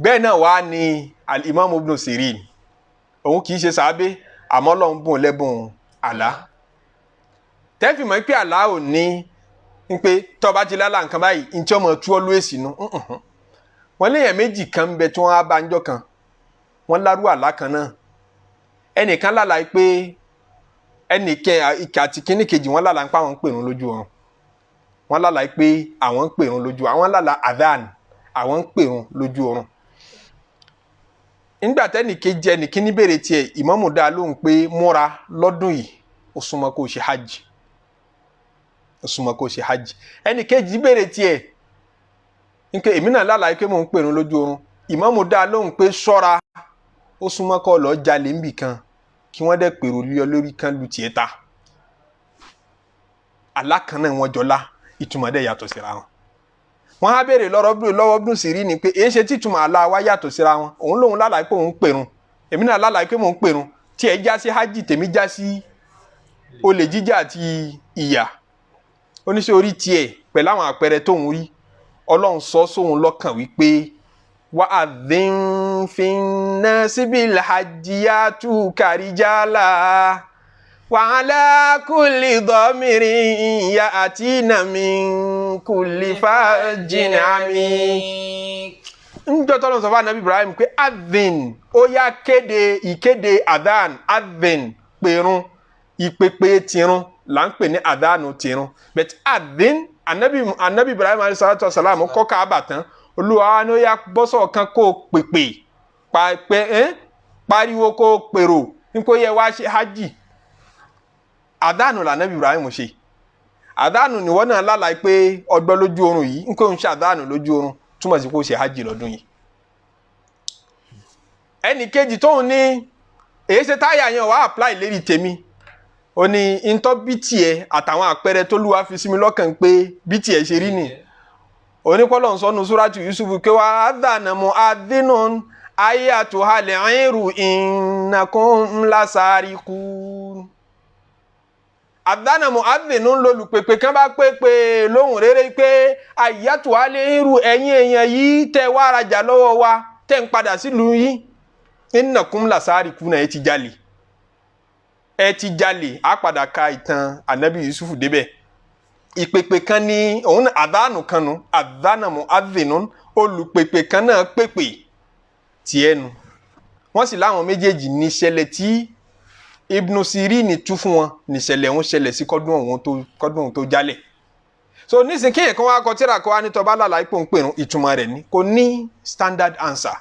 bẹ́ẹ̀ náà wá ní al-Imam Ibn Sirin òun kì í ṣe sàábé àmọ́ lọ́n bùn lẹ́bùn àlá tẹ́fì mọ́ pé àlá ò ní pé tó bá ti lálà nǹkan báyìí ní tí ọmọ tú ọ lóye sínú wọ́n léèyàn méjì kan bẹ tí wọ́n á bá ń jọ kan wọ́n lárú àlá kan náà ẹnìkan lálàá pé ẹnìkẹ́ àti kíní kejì wọ́n lálàá pé àwọn ń pèrún lójú ọ̀run wọ́n lálàá pé àwọn ń pèrún lójú àwọn lálàá adhan àwọn ń pèrún lójú ọ̀run nígbà tẹ́nìkejì ẹnìkíní béèrè tiẹ̀ ìmámù dá lóhùn pé múra lọ́dún yìí ó súnmọ́ kó ṣe hajj ẹnìkejì béèrè tiẹ̀ nke èmi náà lálàá pé mò ń pèrún lójú oorun ìmámù dá lóhùn pé ṣọ́ra ó súnmọ́ kọ́ lọ́ọ́ jalè ńbì kan kí wọ́n dẹ̀ pèrò lé ọ lórí kan lu tiẹ̀ ta àlá kan náà wọ́n jọlá ìtumọ̀ dẹ̀ yàtọ̀ síra wọn wọ́n á béèrè lọ́wọ́ Ibn Sirin ni pé èyí ṣe títúmọ̀ àlá wa yàtọ̀ síra wọn òun lòun lálàá pé òun ń pèrún èmi náà lálàá pé mò ń pèrún tiẹ̀ já sí hajj tèmi já sí olè jíjà àti ìyà oníṣẹ́ orí tiẹ̀ pẹ̀lú àwọn àpẹẹrẹ tóun rí Ọlọ́run sọ sóhun lọ́kàn wípé wà á dín fi ná síbi làjìyàtú kàríjàlá wà á lákùlì dọ́mìrì ìyá àti nàmí kùlì fàájìn àmì. Ńjọ́ tọ́lọ́ sọ fún Ànábì Ibrahim pé adhin ó yá ìkéde adhan adhin pèrún ìpèpè tìrún là ń pè ní adhanu tìrún but adhin anabi Ibrahim alayhi salatu wasalam kọ́ Káàbà tán Olúwa ni ó yá bọ́sọ̀ kan kó pèpè pariwo kó pèrò nípò yẹ wá ṣe hajj adhanu la anabi Ibrahim ṣe adhanu ni wọ́n náà lálàá pé ọgbọ́n lójú oorun yìí nípò ń ṣe adhanu lójú oorun túmọ̀ sí kó ṣe hajj lọ́dún yìí ẹnì kejì tóun ní èyí ṣe táyà yẹn wàá apply lérí tèmi ó ní ntọ́ bí tiẹ̀ àtàwọn àpẹẹrẹ tó lúwa fi sí mi lọ́kàn pé bí tiẹ̀ ṣe rí ni onípọ́lọ̀ ń sọnù súrátù Yusufu pé wà á dànà mọ́ adínú ayé àtúhalẹ̀ ẹ̀rù ìnàkún lásàríkú àdánà mọ́ adínú lólùpèpè kan bá pépè lóhùn rere pé ayé àtúhalẹ̀ ẹ̀rù ẹ̀yìn èèyàn yìí tẹ́ wá arajà lọ́wọ́ wa tẹ́ ń padà sílùú yìí ìnàkún lásàríkú náà ẹ ti jalè á padà ka ìtàn Ànábì Yusufu débẹ̀ ìpèpè kan ní òun àdánù kan nù àdánàmù adínú olùpèpè kan náà pèpè tiẹ̀ nu wọ́n sì láwọn méjèèjì ní ìṣẹ̀lẹ̀ tí Ibn Sirin tú fún wọn ní ìṣẹ̀lẹ̀ òun ṣẹlẹ̀ sí kọ́dún òun tó jálẹ̀ so nísìnyí kéèyàn kan wá kọ tíra kọ́ wá ní tọ́ba lálàá ipò ń pèrún ìtumọ̀ rẹ̀ ní kò ní standard answer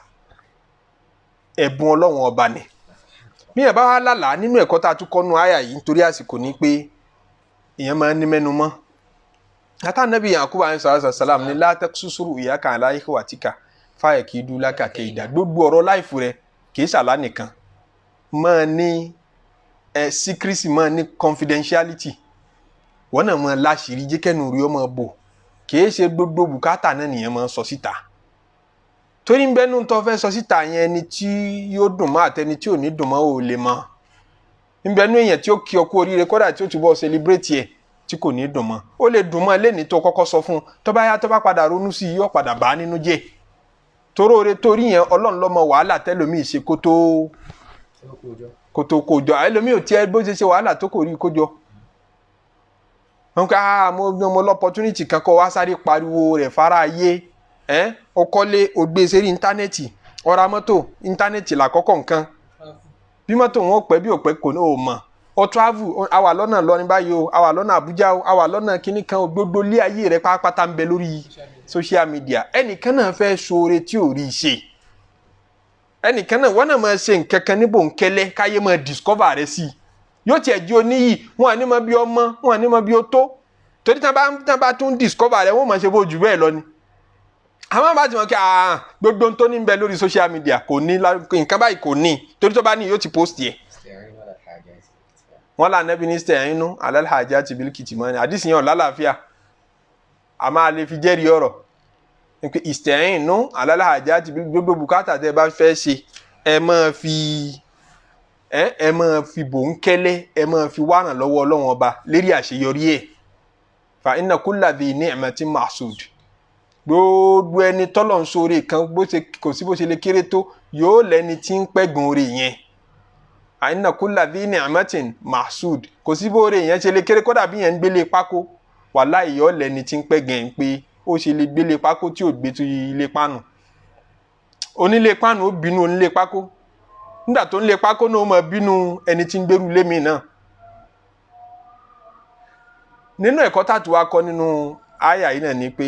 ẹ̀bùn Ọlọ́run ọba ni bí ẹ bá wá lálàá nínú ẹ̀kọ́ tá a tún kọ́nu àyà yìí nítorí àsìkò ní pé èèyàn máa ń ní mẹ́nu mọ́ ata Nabi Yakubu alayhi salam ní látẹ́kùsùsùrù ìyá kan aláìkú àtìkà fáyẹ̀ kì í dúró lákàkẹ́ ìdá gbogbo ọ̀rọ̀ láìfù rẹ kì í ṣàlá nìkan máa ní secrecy máa ní confidentiality wọ́n náà máa láṣìírí jẹ́kẹ́nu rí ọmọ bò kì í ṣe gbogbo bùkátà náà nìyẹn máa sọ síta torí ń bẹ́nu tó fẹ́ sọ síta yẹn ẹni tí yóò dùn mọ́ àtẹni tí ò ní dùn mọ́ ò lè mọ́ ń bẹ́nu èèyàn tí ó kí ọ kú oríire kódà tí ó túbọ̀ celebrate ẹ̀ tí kò ní dùn mọ́ ó lè dùn mọ́ lẹ́ni tó kọ́kọ́ sọ fún tó bá yá tó bá padà ronú sí i yóò padà bá nínú jẹ́ torí yẹn Ọlọ́run ló mọ wàhálà tẹ́lòmíì ṣe kó tó kójọ ẹlòmíì ò tiẹ̀ bó ṣe wàhálà tó kò rí kójọ wọn ká mo l'opportunity kan kọ́ wá sáré pariwo rẹ̀ fara ayé ó kọ́lé ó gbé sérí íńtánẹ́ẹ̀tì ó ra mọ́tò íńtánẹ́ẹ̀tì làkọ́kọ́ nǹkan bí mọ́tò wọn ò pẹ́ bí ò pẹ́ kò ní ò mọ̀ ó travel àwa lọ́nà lọ́rin báyìí o àwa lọ́nà Àbújá o àwa lọ́nà kínní kan gbogbo lé ayé rẹ̀ pátápátá ń bẹ lórí social media ẹnìkan náà fẹ́ ṣoore tí ò rí ṣe ẹnìkan náà wọ́n náà máa ṣe nǹkan kan níbo nkẹ́lẹ́ káyé máa discover rẹ̀ sí yóò tiẹ̀ di oníyì wọn à ní mọ bí ọmọ wọn à ní mọ bí ó tó torí tí wọ́n bá tún discover rẹ̀ wọ́n máa ṣe bó jù bẹ́ẹ̀ lọ ni àwọn bá ti mọ̀ kí gbogbo tó ní bẹ lórí social media kò ní nǹkan báyìí kò ní torí tó bá ní yóò ti post yẹ. wọ́n là nẹ́bí ní stẹ̀yìnú alálhàjá ti bílíkìtì mọ́ ni àdìsí yẹn lálàáfíà a máa lè fi jẹ́rìí ọ̀rọ̀ pé ìstẹ̀yìnú alálhàjá ti gbogbo bùkátà tẹ́ bá fẹ́ ṣe ẹ máa fi bòńkẹ́lẹ́ ẹ máa fi wárán lọ́wọ́ Ọlọ́run ọba lérí àṣeyọrí ẹ̀ fa inna kulla dhi ni'matin mahsud gbogbo ẹni tọ́lọ̀ ń sóore kan kò sí bó ṣe lè kéré tó yóò lẹ́ni tí ń pẹ́gùn oore yẹn inna kulla dhi ni'matin mahsud kò sí bó oore yẹn ṣe lè kéré kódà bí yẹn ń gbélé pákó wàláhì yóò lẹ́ni tí ń pẹ́gùn ẹ̀ ń pé ó ṣe lè gbélé pákó tí ò gbé tó ilé páànù onílé páànù ó bínú onílé pákó nígbà tó ń lé pákó náà ó máa bínú ẹni tí ń gbérú lémi náà nínú ẹ̀kọ́ tàtù wa kọ́ nínú àyà yìí náà ni pé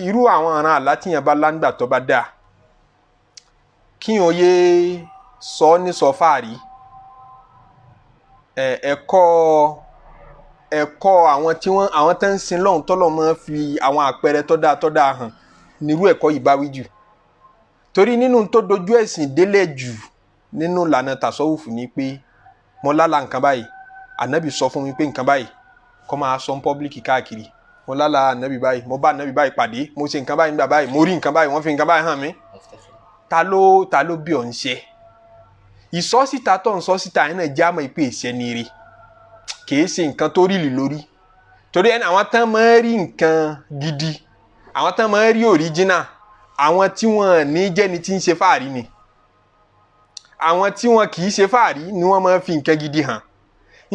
irú àwọn ọ̀ràn àlá tíyàn bá láńgbà tó bá dáa kí wọn yé sọ ní sọ fáàrí ẹ̀kọ́ àwọn tó ń sin lọ́hùn tọ́lọ̀ máa fi àwọn àpẹẹrẹ tó dáa hàn nírú ẹ̀kọ́ yìí bá wí jù torí nínú tó dojú ẹ̀sìn délẹ̀ jù nínú ìlànà tàsọ́wùfù ni pé mo lálàá nǹkan báyìí ànábì sọ fún mi pé nǹkan báyìí kọ́ máa sọ ń pọ́blíkì káàkiri mo lálàá ànábì báyìí mo bá ànábì báyìí pàdé mo ṣe nǹkan báyìí nígbà báyìí mo rí nǹkan báyìí wọ́n fi nǹkan báyìí hàn mí ta ló bí ọ̀ ń ṣe ìsọ́síta tó ń sọ́síta yẹn náà jámọ́ ìpè ìṣẹ́ ni rí kìí ṣe nǹkan tó rílì lórí torí ẹni àwọn tán máa rí nǹkan gidi àwọn tán máa rí òríjínà àwọn tí wọ́n ní jẹ́ni tí ń ṣe fáàrí ni àwọn tí wọ́n kìí ṣe fáàrí ni wọ́n máa fi nǹkan gidi hàn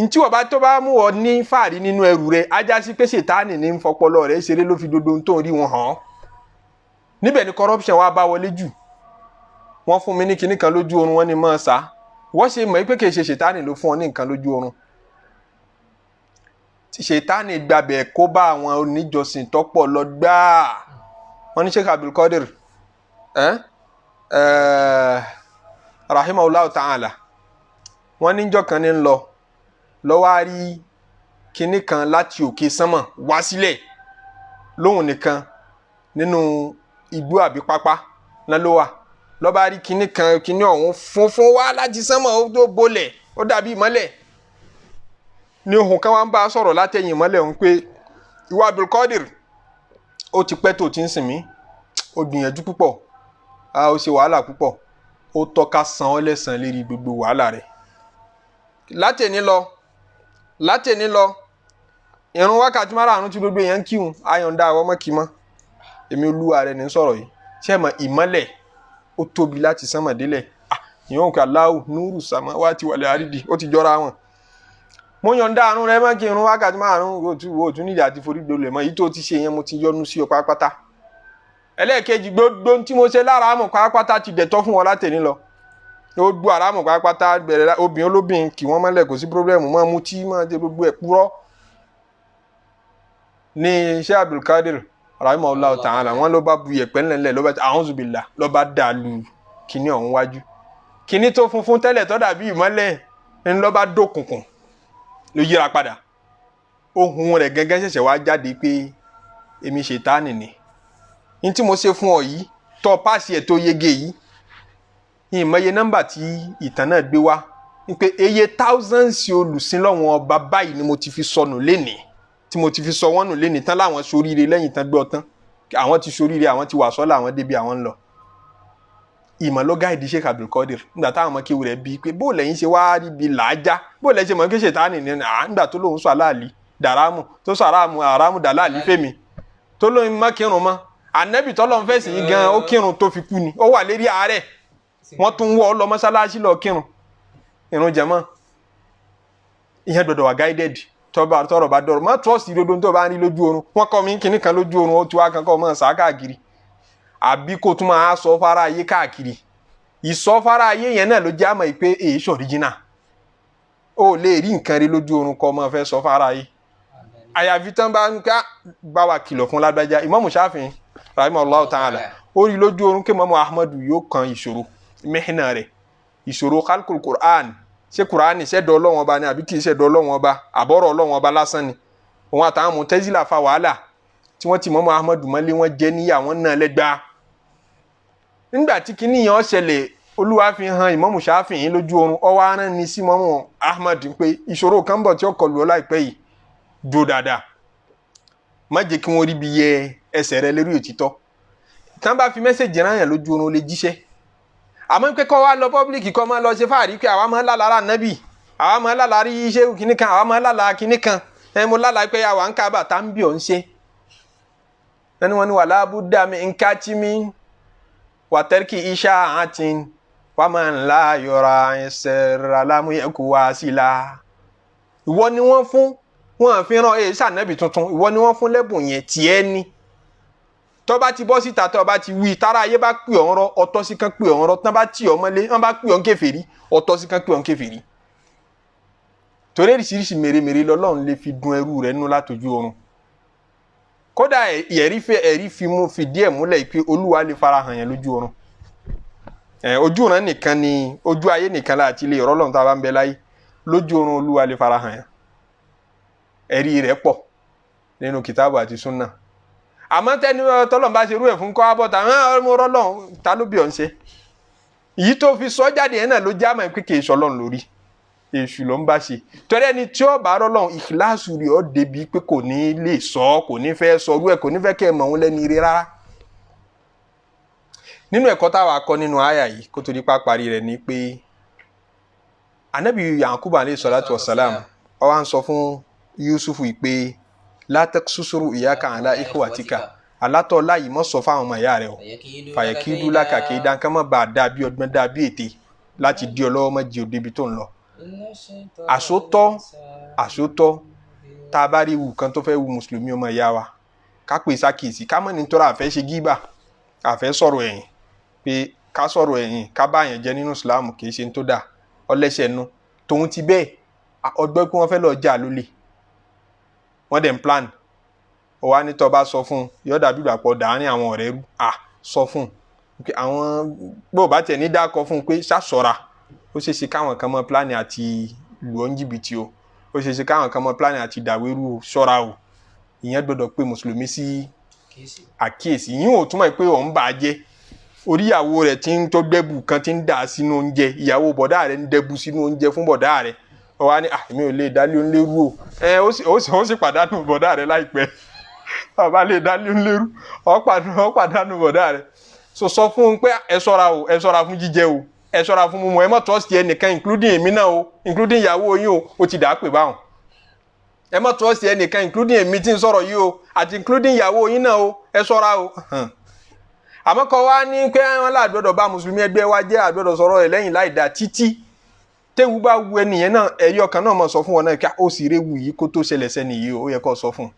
ntí wọ́n bá tó bá mú ọ ní fáàrí nínú ẹrù rẹ ajá sí pé ṣètánì ní fọpọlọ rẹ ṣeré ló fi dodo tó ń rí wọn hàn níbẹ̀ ni corruption wa bá wọlé jù wọ́n fún mi ní kinní kan lójú oorun wọ́n ní mọ́ sá wọ́n ṣe mọ̀ pé kì í ṣe ṣètánì ló fún ọ ní nǹkan lójú oorun tí ṣètánì gbàbẹ̀ kó bá àwọn oníjọsìn tọ́pọ̀ lọ gbáà wọ́n ní Sheikh Abdul Qadir rahimahullah ta'ala wọ́n níjọ́ kan ní lọ lọ́wọ́ á rí kinní kan láti òkè sánmọ̀ wá sílẹ̀ lóhùn nìkan nínú igbó àbí pápá náà ló wà lọ́ba rí kinní kan kinní ọ̀hún funfun wá láti sánmọ̀ ó tó bolẹ̀ ó dàbí ìmọ́lẹ̀ ní ohun kan wá ń bá a sọ̀rọ̀ látẹ̀yìn ìmọ́lẹ̀ ọ̀hún pé ìwà Abdul Qadir ó ti pẹ́ tó ti ń sìn mí ó gbìyànjú púpọ̀ ó ṣe wàhálà púpọ̀ ó tọ́ka san ọ́ lẹ́san lérí gbogbo wàhálà rẹ̀ látẹ̀ní lọ ìrun wákàtí márùn-ún tí gbogbo èèyàn ń kírun ayọ̀ǹda àwọn ọmọ kì í mọ́ èmi olúwa rẹ̀ ní sọ̀rọ̀ yìí ṣé mọ̀ ìmọ́lẹ̀ ó tóbi láti sánmọ̀ délẹ̀ ìyóhùn kí Allahu nuru samawati wal ardi ó ti jọra wọn mo yọ̀ǹda àrùn rẹ mọ́ kí ìrun wákàtí márùn-ún wo tún nídìí àti forí dolè mọ́ èyí tó ti ṣe yẹn mo ti yọ́nú sí ọ pátápátá ẹlẹ́ẹ̀kejì gbogbo tí mo ṣe lára àmọ̀ pátápátá ti dẹ̀tọ́ fún wọn látẹ̀ní lọ ó gbọ́ àràmọ̀ pátápátá bẹ̀rẹ̀ obìnrin olóbìnrin kì wọ́n mọ́lẹ̀ kò sí pírọ́blẹ́mù mọ́ mutí mọ́ ṣe gbogbo ẹ̀ púrọ́ ní Sheikh Abdul Qadir rahimahullah ta'ala wọ́n ló bá bu yẹ̀pẹ̀ ńlẹ̀ ló bá a'udhu billah ló bá dà lu kíní ọ̀hún wájú kíní tó funfun tẹ́lẹ̀ tó dàbí ìmọ́lẹ̀ ń ló bá dókùnkùn ló yíra padà ohun rẹ̀ gẹ́gẹ́ ṣẹ̀ṣẹ̀ wá jáde pé èmi ṣètánì ni ní tí mo ṣe fún ọ yìí tó páàsì ẹ̀ tó yege yìí ìmọ̀ye nọ́mbà tí ìtàn náà gbé wá ní pé eye thousands olùsìn lọ́wọ́n ọba báyìí ni mo ti fi sọnù lénìí tí mo ti fi sọ wọ́n nù lénìí tán láwọn soríire lẹ́yìn tán gbọ́ tán àwọn ti soríire àwọn ti wà sọ́lá àwọn débi àwọn ń lọ ìmọ̀ ló gáìdì Sheikh Abdul Qadir nígbà táwọn ọmọ kéwù rẹ̀ bíi pé bó lẹ́yìn ṣe wá rí bi làájá bó lẹ́yìn ṣe mọ̀ pé ṣètánì ní nígbà tó lóun sọ aláàlí dàrámù tó sọ àràmù dàláàlì fèmí tó lóyún má kírun mọ́ ànábì tọ́lọ́run fẹ́ sìn gan ó kírun tó fi kú ni ó wà lérí àárẹ̀ wọ́n tún wọ́ ọ lọ mọ́sálásí lọ kírun ìrun jẹ̀mọ́ ìyẹn gbọ́dọ̀ wà guided tọ́rọ̀ bá dọ̀rọ̀ má trust dodo tó bá ń rí lójú oorun wọ́n kọ́ mi kíní kan lójú oorun ó tu wá kankan mọ́ sá káàkiri àbí kó tún máa sọ fara ayé káàkiri ìsọ fara ayé yẹn náà ló jẹ́ àmọ́ pé èyí ṣe original ó lè rí nǹkan rí lójú oorun kọ́ mọ́ fẹ́ sọ fara ayé àyàfi tán bá ń ká bá wa kìlọ̀ fún lágbájá Imam Shafi'i rahimahullahu ta'ala ó rí lójú oorun kí Imam Ahmadu yóò kan ìṣòro mihna rẹ̀ ìṣòro khalqul Qur'an ṣé Qur'an ṣẹ̀dọ̀ Ọlọ́run Ọba ni àbí kì í ṣẹ̀dọ̀ Ọlọ́run Ọba àbọ̀rọ̀ Ọlọ́run Ọba lásán ni òun àtàwọn Mu'tazila fa wàhálà tí wọ́n ti Imam Ahmadu mọ́lé wọ́n jẹ́ níyà wọ́n náà lẹ́gbàá nígbà tí kinní yẹn ṣẹlẹ̀ Olúwa fi hàn Imam Shafi'i lójú oorun ó wá rán ni sí Imam Ahmad pé ìṣòro kan bọ̀ tí ó kọlù ọ láìpẹ́ yìí dúró dáadáa má jẹ́ kí wọ́n rí bí yẹ ẹsẹ̀ rẹ lérí òtítọ́ tí wọ́n bá fi mẹ́sẹ̀jì rányàn lójú oorun ó lè jíṣẹ́ àmọ́ pé kọ́ wa lọ pọ́blíkì kọ́ máa lọ ṣe fáàrí pé àwa máa lálára nábì àwa máa lálára iṣẹ́ kìnnì kan àwa máa lálára kìnnì kan mo lálára pé àwa ń kábà tá ń bí ọ̀ ń ṣe ẹni wọn ni wà lábúdà mi ń ká tí mi wà tẹ́rkì iṣẹ́ àti wà máa ń la yọra ẹsẹ̀ rálámúyẹ̀kú wá sí la ìwọ ni wọ́n fún wọn fi ràn sànẹ́bì tuntun ìwọ ni wọ́n fún lẹ́bùn yẹn tiẹ̀ ni tọ́ bá ti bọ́ síta tọ́ bá ti wí tára ayé bá pè ọ́n rọ́ ọtọ́ sí kan pè ọ́n rọ́ tán bá tì ọ́ mọ́lé wọ́n bá pè ọ́n kèfèrí ọtọ́ sí kan pè ọ́n kèfèrí torí oríṣiríṣi mèremère lọ́lọ́run lè fi dun ẹrú rẹ̀ nú látọjú oorun kódà ẹ̀rí fìdí ẹ̀ múlẹ̀ pé Olúwa lè farahàn yẹn lójú oorun ojú ìran nìkan ni ojú ayé nìkan láti lè rọ́lọ́run tá a bá ń bẹ láyé lójú oorun Olúwa lè farahàn yẹn ẹ̀rí rẹ̀ pọ̀ nínú kìtàbù àti súnà àmọ́ tẹ́ni tọ́lọ̀ bá ṣe rú ẹ̀ fún kọ́ abọ́ta ọmọ ọlọ́run ta ló bí ọ̀ ń ṣe èyí tó fi sọ jáde yẹn náà ló já mọ́ pé kì í sọ ọlọ́run lórí èṣù ló ń bá ṣe torí ẹni tí ó bá rọ́lọ́run ìkìláàsù rẹ̀ ọ́ débi pé kò ní lè sọ kò ní fẹ́ sọ rú ẹ̀ kò ní fẹ́ kẹ́ ẹ̀ mọ̀ òun lẹ́ni ire rárá nínú ẹ̀kọ́ táwa kọ́ nínú àyà yìí kó tó di pa parí rẹ̀ ni pé Ànábì Yakubu alayhi salatu wassalam ó wá ń sọ fún Yusufu pé látàkùsùsùrù ìyáka àlá ikhwatika alátọ̀ láyìí mọ́ sọ fáwọn ọmọ ìyá rẹ̀ o fàyẹ̀kídú lákàkí dáńkà má bàa dàbí ọgbọ́n dàbí ète láti dí ọ lọ́wọ́ mọ́ jí o débi tó ń lọ. àsótọ́ tá a bá rí ewu kan tó fẹ́ wu mùsùlùmí ọmọ ìyá wa ká pè sákìsì ká mọ̀ nítorí àfẹ́ ṣe gíbà àfẹ́ sọ̀rọ̀ ẹ̀yìn pé ká sọ̀rọ̀ ẹ̀yìn ká bá yẹn jẹ́ nínú ìsìlámù kì í ṣe tó dà ọlẹ́sẹ̀ nu tòun ti bẹ́ẹ̀ ọgbẹ́ pé wọ́n fẹ́ lọ jà lólè wọ́n dẹ̀ ń plan ó wá ní tó bá sọ fún un yóò dàbí ìgbàpọ̀ dàárín àwọn ọ̀rẹ́ rú sọ fún un àwọn bó bá tẹ̀ ní dákọ̀ fún un pé ṣàṣọra ó ṣeé ṣe káwọn kan mọ plan àti lù ọ́ ń jìbìtì o ó ṣeé ṣe káwọn kan mọ plan àti dàwérú ṣọ́ra o ìyẹn gbọ́dọ̀ pé mùsùlùmí sí àkíyèsí yín ò túmọ̀ pé òun bà á jẹ́ orí ìyàwó rẹ̀ tí ń tó gbẹ́bù kan tí ń dà sínú oúnjẹ ìyàwó bọ̀dá rẹ̀ ń dẹ́bu sínú oúnjẹ fún bọ̀dá rẹ̀ ó wá ní èmi ò lè dálé ń lérú o ó sì pàdánù bọ̀dá rẹ̀ láìpẹ́ bàbá lè dálé ń lérú ó pàdánù bọ̀dá rẹ̀ sọ fún un pé ẹ ṣọ́ra fún jíjẹ o ẹ ṣọ́ra fún mímu ẹ má trust ẹnìkan including èmi náà o including ìyàwó yín o ti dà á pè báwọn ẹ má trust ẹnìkan including èmi tí ń sọ̀rọ̀ yìí o àti including ìyàwó yín náà o ẹ ṣọ́ra o àmọ́ kọ́ wá ní pé wọ́n láàgbọ́dọ̀ bá mùsùlùmí ẹgbẹ́ wa jẹ́ àgbọ́dọ̀ sọ̀rọ̀ ẹ̀ lẹ́yìn láì dá títí téwu bá wu ẹnìyẹn náà ẹ̀rí ọkàn náà mọ̀ sọ fún wọn náà kí ó sì réwu yìí kó tó ṣẹlẹ̀ sẹ́ni yìí ó yẹ kó sọ fún un.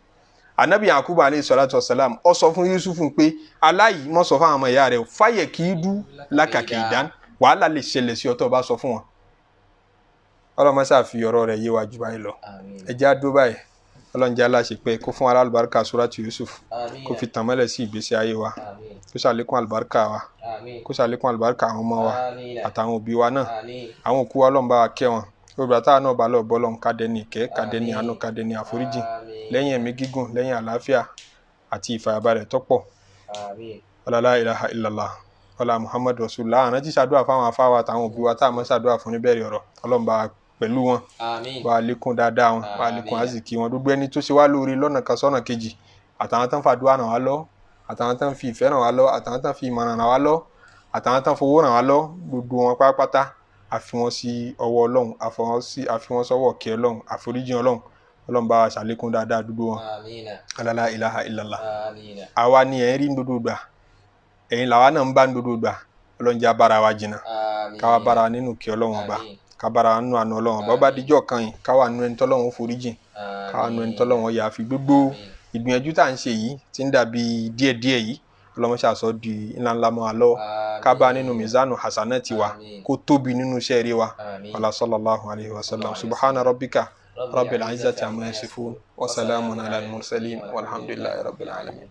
Ànábì Yakubu alayhi salatu wassalam ó sọ fún Yusufu pé aláyìí mọ̀ sọ fún àwọn ọmọ ìyá rẹ̀ fàyẹ̀ kì í dú lákàkẹ́ ìdán wàhálà lè ṣẹlẹ̀ sí ọtọ́ bá sọ fún wọn. ọlọ́mọṣà fi ọ̀rọ̀ rẹ̀ yé wa jù báyìí lọ ẹ jẹ́ àdó báyìí ọlọ́njẹ́ aláṣẹ pé kó fún alálùbáríkà suratu Yusuf kó fi tàn mọ́lẹ̀ sí ìgbésí ayé wa kó ṣàlékún àlùbáríkà wa kó ṣàlékún àlùbáríkà àwọn ọmọ wa àtàwọn òbí wa náà àwọn òkú wa Ọlọ́run bá wa kẹ́ wọn gbogbo àtàwọn náà bá lọ bọ́ lọ́run kádẹ́ni ìkẹ́ kádẹ́ni àánú kádẹ́ni àforíjì lẹ́yìn ẹ̀mí gígùn lẹ́yìn àlàáfíà àti ìfàyàbalẹ̀ tọ́pọ̀ la ilaha illallah ọlá Muhammad rasulullah àná tí ṣàdúrà fáwọn afáwa àtàwọn òbí wa tá a mọ́ ṣàdúrà fún níbẹ̀rẹ̀ ọ̀rọ̀ Ọlọ́run bá pẹ̀lú wọn wà lékún dáadáa wọn wà lékún àzìkí wọn gbogbo ẹni tó ṣe wá lórí lọ́nà kan sọ́nà kejì àtàwọn tán fàdúrà ràn wá lọ àtàwọn tán fi ìfẹ́ ràn wá lọ àtàwọn tán fi ìmọ̀ràn ràn wá lọ àtàwọn tán fowó ràn wá lọ gbogbo wọn pátápátá àfi wọn sí ọwọ́ Ọlọ́run àfi wọn sọ́wọ́ kẹ́ Ọlọ́run àforíjì Ọlọ́run ọlọ́run bá wa ṣàlékún dáadáa àdúgbò wọn Amina. la ilaha illallah. Amina. àwa ni ẹ̀ ń rí gbogbo gbà ẹ̀yin làwa náà ń bá gbogbo gbà ọlọ́run jẹ́ abára wa jìnnà Amina. káwa bára nínú kí ọlọ́run ọba ká bára nínú àánú ọlọ́run ọba ọba díjọ́ kan yìí káwa nu ẹni tọ́lọ́run ó foríjìn káwa nu ẹni tọ́lọ́run ó yà fi gbogbo ìgbìyànjú tá à ń ṣe yìí tí ń dàbí díẹ̀díẹ̀ yìí ọlọ́run ṣàṣọ di ńláńlá mọ́ wa lọ́wọ́ ká bá nínú mizanu hasanati wa kó tóbi nínú iṣẹ́ rí wa wàlá sallallahu alayhi wa sallam subhana rabbika rabbil izzati amma yasifun wa salamun ala al-mursalin walhamdulillahi rabbil alamin.